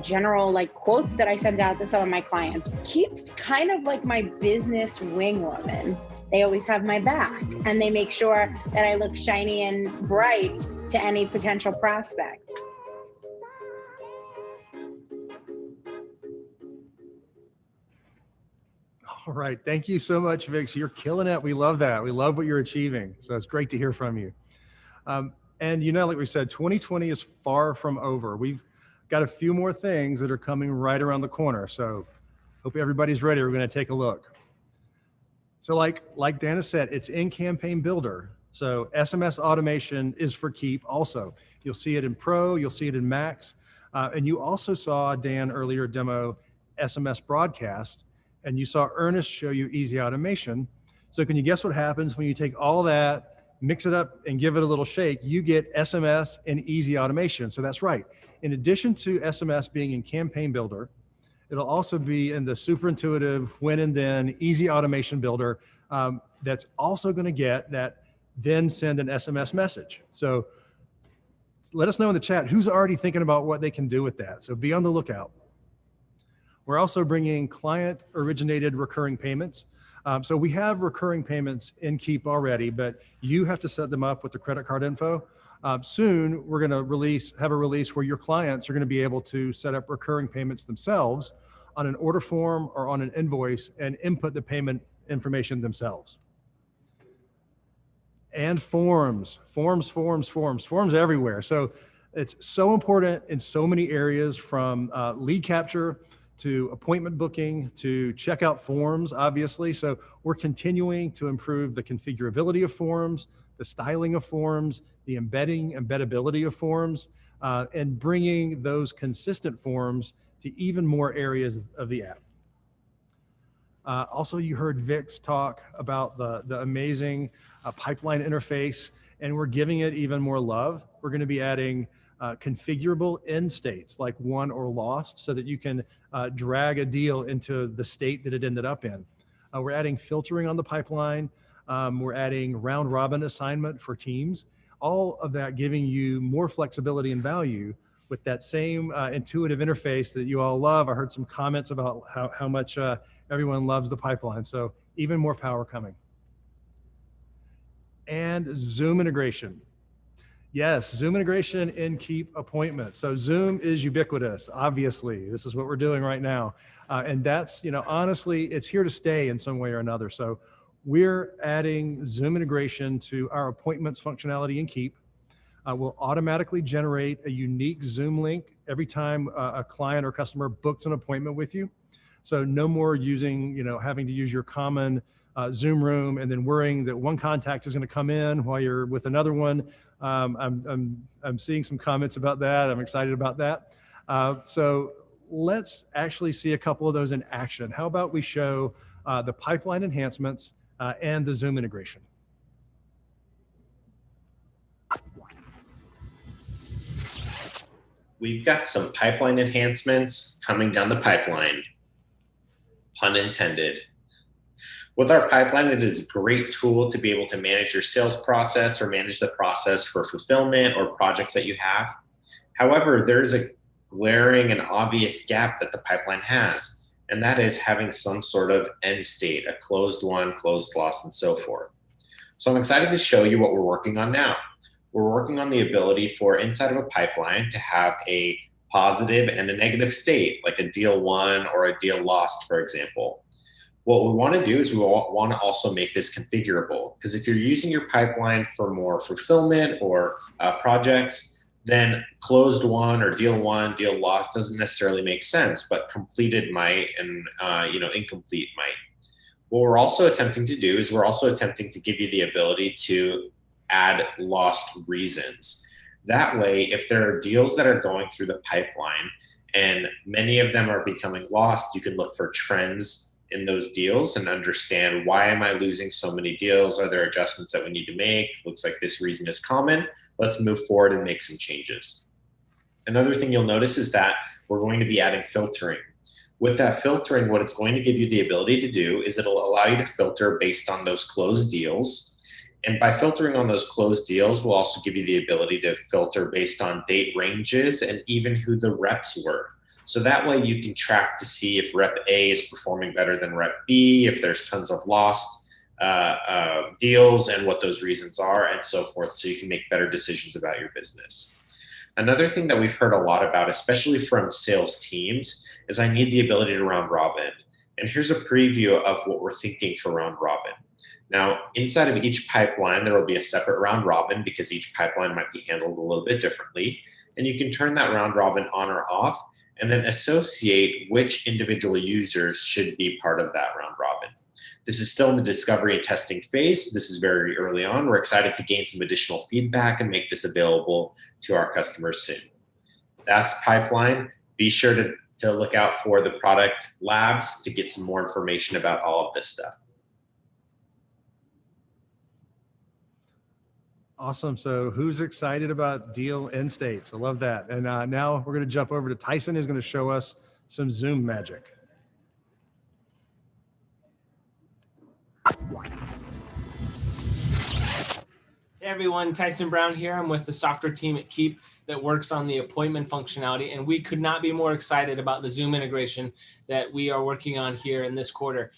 general quotes that I send out to some of my clients. Keap's kind of like my business wing woman. They always have my back and they make sure that I look shiny and bright to any potential prospects. All right. Thank you so much, Vix. You're killing it. We love that. We love what you're achieving. So it's great to hear from you. And like we said, 2020 is far from over. We've got a few more things that are coming right around the corner. So hope everybody's ready. We're going to take a look. So like Dana said, it's in Campaign Builder. So SMS automation is for Keap also. You'll see it in Pro, you'll see it in Max. And you also saw Dan earlier demo SMS broadcast, and you saw Ernest show you easy automation. So can you guess what happens when you take all that, mix it up and give it a little shake? You get SMS and easy automation. So that's right. In addition to SMS being in Campaign Builder, it'll also be in the super intuitive when and then easy automation builder that's also going to get that then send an SMS message. So let us know in the chat who's already thinking about what they can do with that. So be on the lookout. We're also bringing client originated recurring payments. So we have recurring payments in Keap already, but you have to set them up with the credit card info. Soon, we're going to have a release where your clients are going to be able to set up recurring payments themselves on an order form or on an invoice and input the payment information themselves. And forms everywhere. So it's so important in so many areas, from lead capture to appointment booking to checkout forms, obviously. So we're continuing to improve the configurability of forms, the styling of forms, the embeddability of forms, and bringing those consistent forms to even more areas of the app. Also, you heard Vix talk about the amazing pipeline interface, and we're giving it even more love. We're going to be adding configurable end states like won or lost, so that you can drag a deal into the state that it ended up in. We're adding filtering on the pipeline. We're adding round robin assignment for teams. all of that giving you more flexibility and value with that same intuitive interface that you all love. I heard some comments about how much everyone loves the pipeline. So even more power coming. And Zoom integration. Yes, Zoom integration in Keap appointments. So Zoom is ubiquitous, obviously. This is what we're doing right now. And that's, honestly, it's here to stay in some way or another. So we're adding Zoom integration to our appointments functionality in Keap. We'll automatically generate a unique Zoom link every time a client or customer books an appointment with you. So no more using, having to use your common Zoom room and then worrying that one contact is going to come in while you're with another one. I'm seeing some comments about that. I'm excited about that. So let's actually see a couple of those in action. How about we show the pipeline enhancements and the Zoom integration? We've got some pipeline enhancements coming down the pipeline, pun intended. With our pipeline, it is a great tool to be able to manage your sales process or manage the process for fulfillment or projects that you have. However, there's a glaring and obvious gap that the pipeline has, and that is having some sort of end state, a closed won, closed lost, and so forth. So I'm excited to show you what we're working on now. We're working on the ability for inside of a pipeline to have a positive and a negative state, like a deal won or a deal lost, for example. What we want to do is we want to also make this configurable, because if you're using your pipeline for more fulfillment or projects, then closed won or deal won, deal lost doesn't necessarily make sense, but completed might and incomplete might. What we're also attempting to do is we're also attempting to give you the ability to add lost reasons. That way, if there are deals that are going through the pipeline and many of them are becoming lost, you can look for trends in those deals and understand, why am I losing so many deals? Are there adjustments that we need to make? Looks like this reason is common. Let's move forward and make some changes. Another thing you'll notice is that we're going to be adding filtering. With that filtering, what it's going to give you the ability to do is it'll allow you to filter based on those closed deals. And by filtering on those closed deals, we'll also give you the ability to filter based on date ranges and even who the reps were. So that way you can track to see if rep A is performing better than rep B, if there's tons of lost deals and what those reasons are and so forth, so you can make better decisions about your business. Another thing that we've heard a lot about, especially from sales teams, is I need the ability to round robin. And here's a preview of what we're thinking for round robin. Now, inside of each pipeline, there will be a separate round robin because each pipeline might be handled a little bit differently. And you can turn that round robin on or off and then associate which individual users should be part of that round robin. This is still in the discovery and testing phase. This is very early on. We're excited to gain some additional feedback and make this available to our customers soon. That's pipeline. Be sure to look out for the product labs to get some more information about all of this stuff. Awesome. So who's excited about deal end states? I love that. And now we're going to jump over to Tyson, who's going to show us some Zoom magic. Hey everyone, Tyson Brown here. I'm with the software team at Keap that works on the appointment functionality, and we could not be more excited about the Zoom integration that we are working on here in this quarter.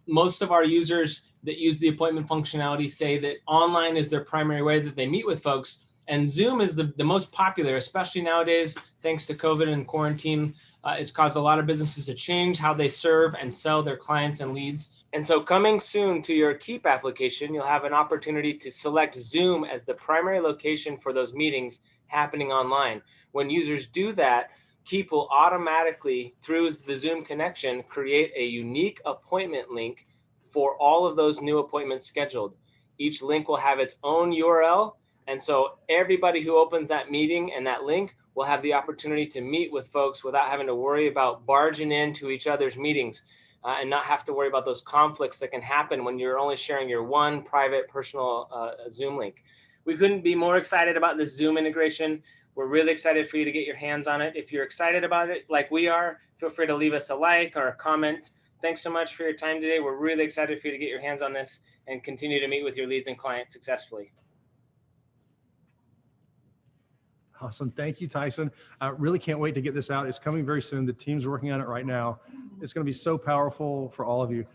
Most of our users that use the appointment functionality say that online is their primary way that they meet with folks, and Zoom is the most popular, especially nowadays, thanks to COVID and quarantine. It's caused a lot of businesses to change how they serve and sell their clients and leads. And so coming soon to your Keap application, you'll have an opportunity to select Zoom as the primary location for those meetings happening online. When users do that, Keap will automatically, through the Zoom connection, create a unique appointment link for all of those new appointments scheduled. Each link will have its own URL. And so everybody who opens that meeting and that link will have the opportunity to meet with folks without having to worry about barging into each other's meetings and not have to worry about those conflicts that can happen when you're only sharing your one private personal Zoom link. We couldn't be more excited about this Zoom integration. We're really excited for you to get your hands on it. If you're excited about it like we are, feel free to leave us a like or a comment. Thanks so much for your time today. We're really excited for you to get your hands on this and continue to meet with your leads and clients successfully. Awesome. Thank you, Tyson. I really can't wait to get this out. It's coming very soon. The team's working on it right now. It's going to be so powerful for all of you.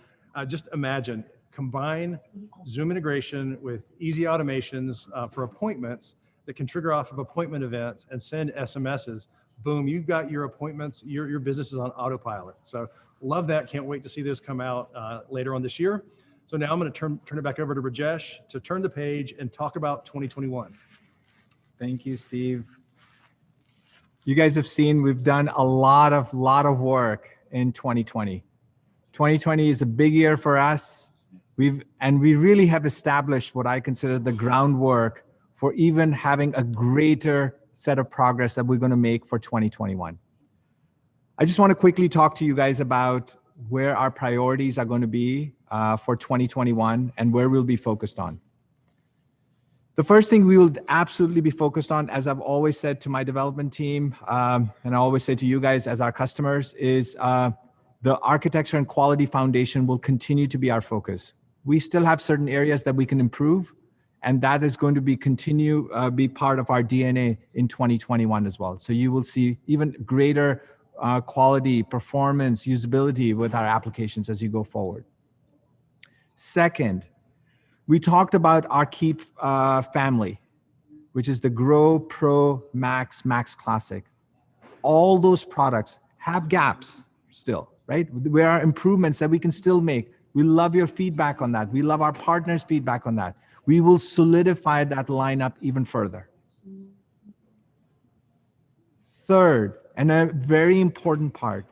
Just imagine, combine Zoom integration with easy automations for appointments that can trigger off of appointment events and send SMSs. Boom, you've got your appointments, your business is on autopilot. So love that. Can't wait to see this come out later on this year. So now I'm going to turn it back over to Rajesh to turn the page and talk about 2021. Thank you, Steve. You guys have seen we've done a lot of work in 2020. 2020 is a big year for us. We really have established what I consider the groundwork for even having a greater set of progress that we're going to make for 2021. I just want to quickly talk to you guys about where our priorities are going to be for 2021 and where we'll be focused on. The first thing we will absolutely be focused on, as I've always said to my development team, and I always say to you guys as our customers, is the architecture and quality foundation will continue to be our focus. We still have certain areas that we can improve, and that is going to be be part of our DNA in 2021 as well. So you will see even greater quality, performance, usability with our applications as you go forward. Second, we talked about our Keap family, which is the Grow, Pro, Max, Max Classic. All those products have gaps still, right? There are improvements that we can still make. We love your feedback on that. We love our partners' feedback on that. We will solidify that lineup even further. Third, and a very important part,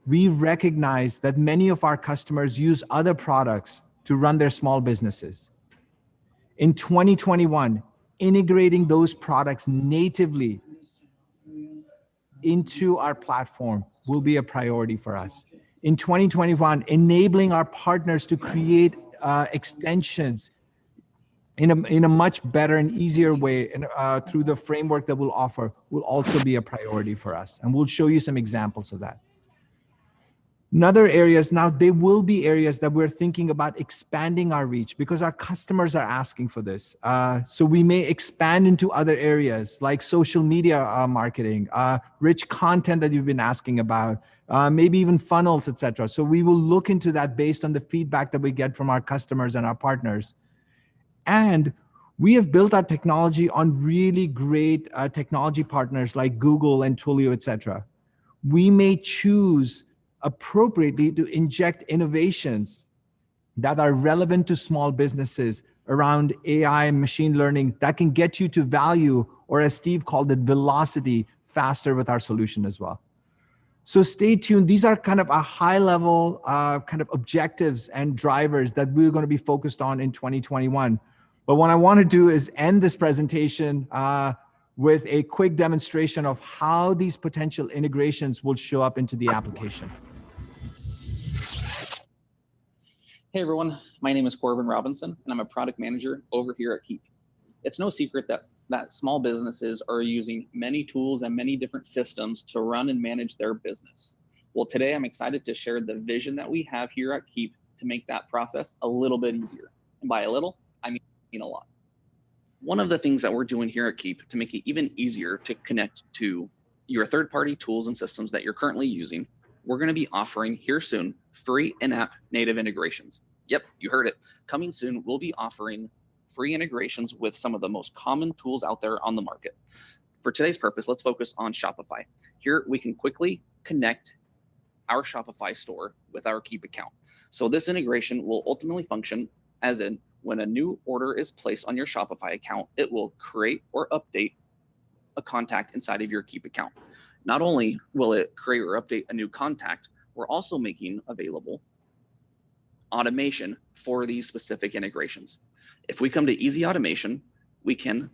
we recognize that many of our customers use other products to run their small businesses. In 2021, integrating those products natively into our platform will be a priority for us. In 2021, enabling our partners to create extensions in a much better and easier way through the framework that we'll offer will also be a priority for us. And we'll show you some examples of that. Another areas, now there will be areas that we're thinking about expanding our reach because our customers are asking for this. So we may expand into other areas like social media marketing, rich content that you've been asking about, maybe even funnels, etc. So we will look into that based on the feedback that we get from our customers and our partners. And we have built our technology on really great technology partners like Google and Twilio, etc. We may choose appropriately to inject innovations that are relevant to small businesses around AI and machine learning that can get you to value, or as Steve called it, velocity, faster with our solution as well. So stay tuned. These are kind of a high level kind of objectives and drivers that we're going to be focused on in 2021. But what I want to do is end this presentation with a quick demonstration of how these potential integrations will show up into the application. Hey everyone, my name is Corbin Robinson, and I'm a product manager over here at Keap. It's no secret that small businesses are using many tools and many different systems to run and manage their business. Well, today I'm excited to share the vision that we have here at Keap to make that process a little bit easier. And by a little, I mean a lot. One of the things that we're doing here at Keap to make it even easier to connect to your third-party tools and systems that you're currently using, we're going to be offering here soon free in-app native integrations. Yep, you heard it. Coming soon, we'll be offering free integrations with some of the most common tools out there on the market. For today's purpose, let's focus on Shopify. Here, we can quickly connect our Shopify store with our Keap account. So this integration will ultimately function as in when a new order is placed on your Shopify account, it will create or update a contact inside of your Keap account. Not only will it create or update a new contact, we're also making available automation for these specific integrations. If we come to easy automation, we can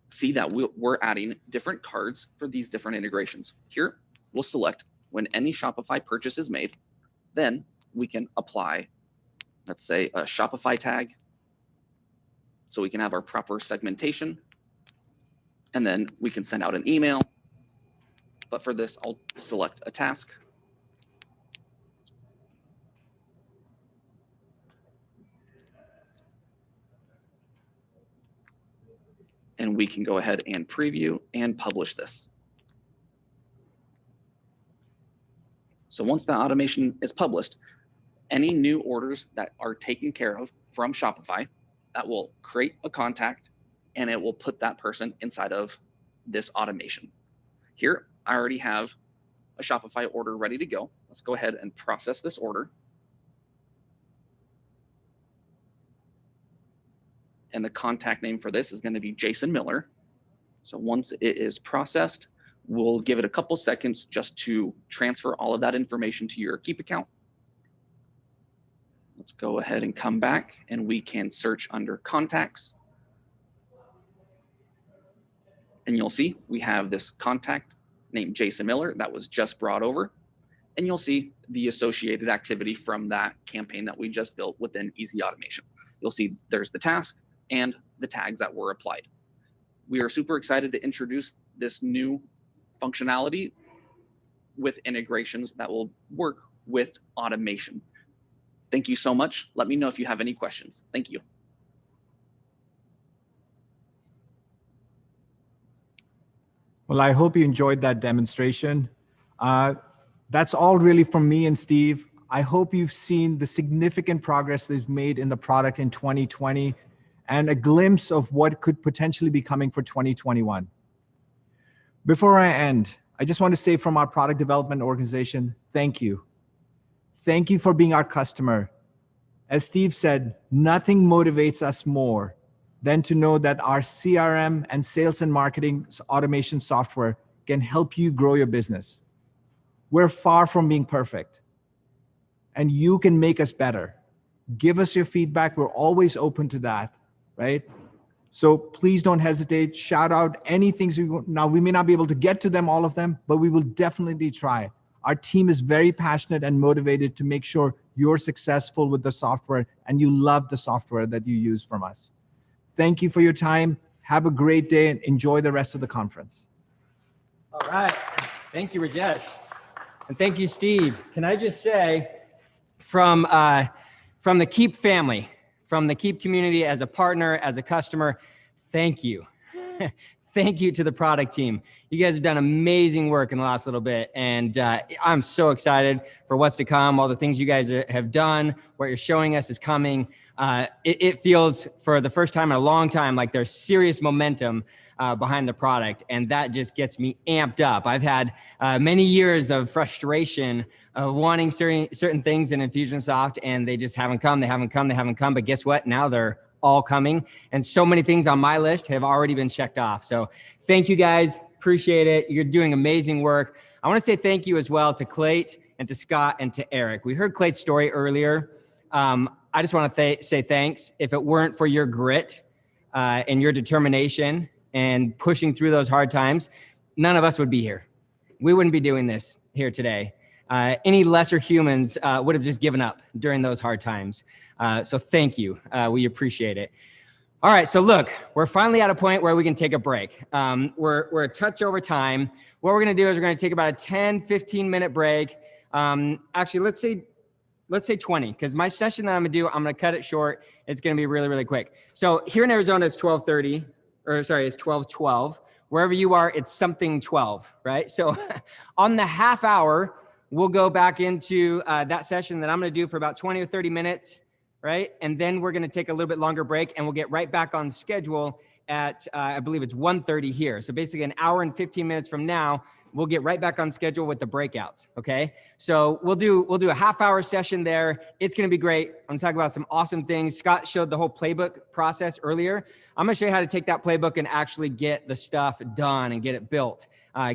see that we're adding different cards for these different integrations. Here, we'll select when any Shopify purchase is made, then we can apply, let's say, a Shopify tag, so we can have our proper segmentation, and then we can send out an email. But for this, I'll select a task. And we can go ahead and preview and publish this. So once that automation is published, any new orders that are taken care of from Shopify, that will create a contact and it will put that person inside of this automation. Here, I already have a Shopify order ready to go. Let's go ahead and process this order. And the contact name for this is going to be Jason Miller. So once it is processed, we'll give it a couple seconds just to transfer all of that information to your Keap account. Let's go ahead and come back and we can search under contacts. And you'll see we have this contact named Jason Miller that was just brought over. And you'll see the associated activity from that campaign that we just built within Easy Automation. You'll see there's the task and the tags that were applied. We are super excited to introduce this new functionality with integrations that will work with automation. Thank you so much. Let me know if you have any questions. Thank you. Well, I hope you enjoyed that demonstration. That's all really from me and Steve. I hope you've seen the significant progress they've made in the product in 2020 and a glimpse of what could potentially be coming for 2021. Before I end, I just want to say from our product development organization, thank you. Thank you for being our customer. As Steve said, nothing motivates us more than to know that our CRM and sales and marketing automation software can help you grow your business. We're far from being perfect, and you can make us better. Give us your feedback. We're always open to that, right? So please don't hesitate. Shout out any things we want. Now, we may not be able to get to them, all of them, but we will definitely try. Our team is very passionate and motivated to make sure you're successful with the software and you love the software that you use from us. Thank you for your time. Have a great day and enjoy the rest of the conference. All right. Thank you, Rajesh. And thank you, Steve. Can I just say from the Keap family, from the Keap community, as a partner, as a customer, thank you. Thank you to the product team. You guys have done amazing work in the last little bit, and I'm so excited for what's to come, all the things you guys have done, what you're showing us is coming. It feels, for the first time in a long time, like there's serious momentum behind the product, and that just gets me amped up. I've had many years of frustration of wanting certain things in Infusionsoft, and they just haven't come, they haven't come, they haven't come, but guess what? Now they're all coming, and so many things on my list have already been checked off. So thank you guys, appreciate it. You're doing amazing work. I want to say thank you as well to Clate and to Scott and to Eric. We heard Clate's story earlier. I just want to say thanks. If it weren't for your grit and your determination and pushing through those hard times, none of us would be here. We wouldn't be doing this here today. Any lesser humans would have just given up during those hard times. So thank you. We appreciate it. All right, so look, we're finally at a point where we can take a break. We're a touch over time. What we're gonna do is we're gonna take about a 10, 15-minute break. Actually, let's say 20, because my session that I'm gonna do, I'm gonna cut it short. It's gonna be really, really quick. So here in Arizona, it's 12:30, or sorry, it's 12:12. Wherever you are, it's something 12, right? So on the half hour, we'll go back into that session that I'm gonna do for about 20 or 30 minutes, right? And then we're gonna take a little bit longer break, and we'll get right back on schedule at, I believe it's 1:30 here. So basically an hour and 15 minutes from now, we'll get right back on schedule with the breakouts, okay? So we'll do a half-hour session there. It's gonna be great. I'm gonna talk about some awesome things. Scott showed the whole playbook process earlier. I'm gonna show you how to take that playbook and actually get the stuff done and get it built,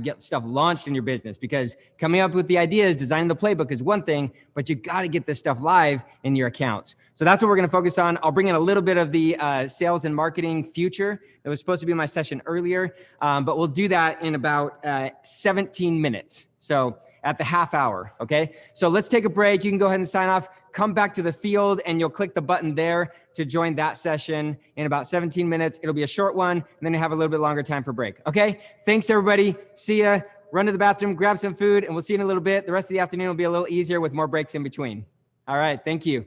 get stuff launched in your business, because coming up with the ideas, designing the playbook is one thing, but you gotta get this stuff live in your accounts. So that's what we're gonna focus on. I'll bring in a little bit of the sales and marketing future that was supposed to be my session earlier, but we'll do that in about 17 minutes. So at the half hour, okay? So let's take a break. You can go ahead and sign off, come back to the field, and you'll click the button there to join that session in about 17 minutes. It'll be a short one, and then you have a little bit longer time for break, okay? Thanks, everybody. See ya. Run to the bathroom, grab some food, and we'll see you in a little bit. The rest of the afternoon will be a little easier with more breaks in between. All right, thank you.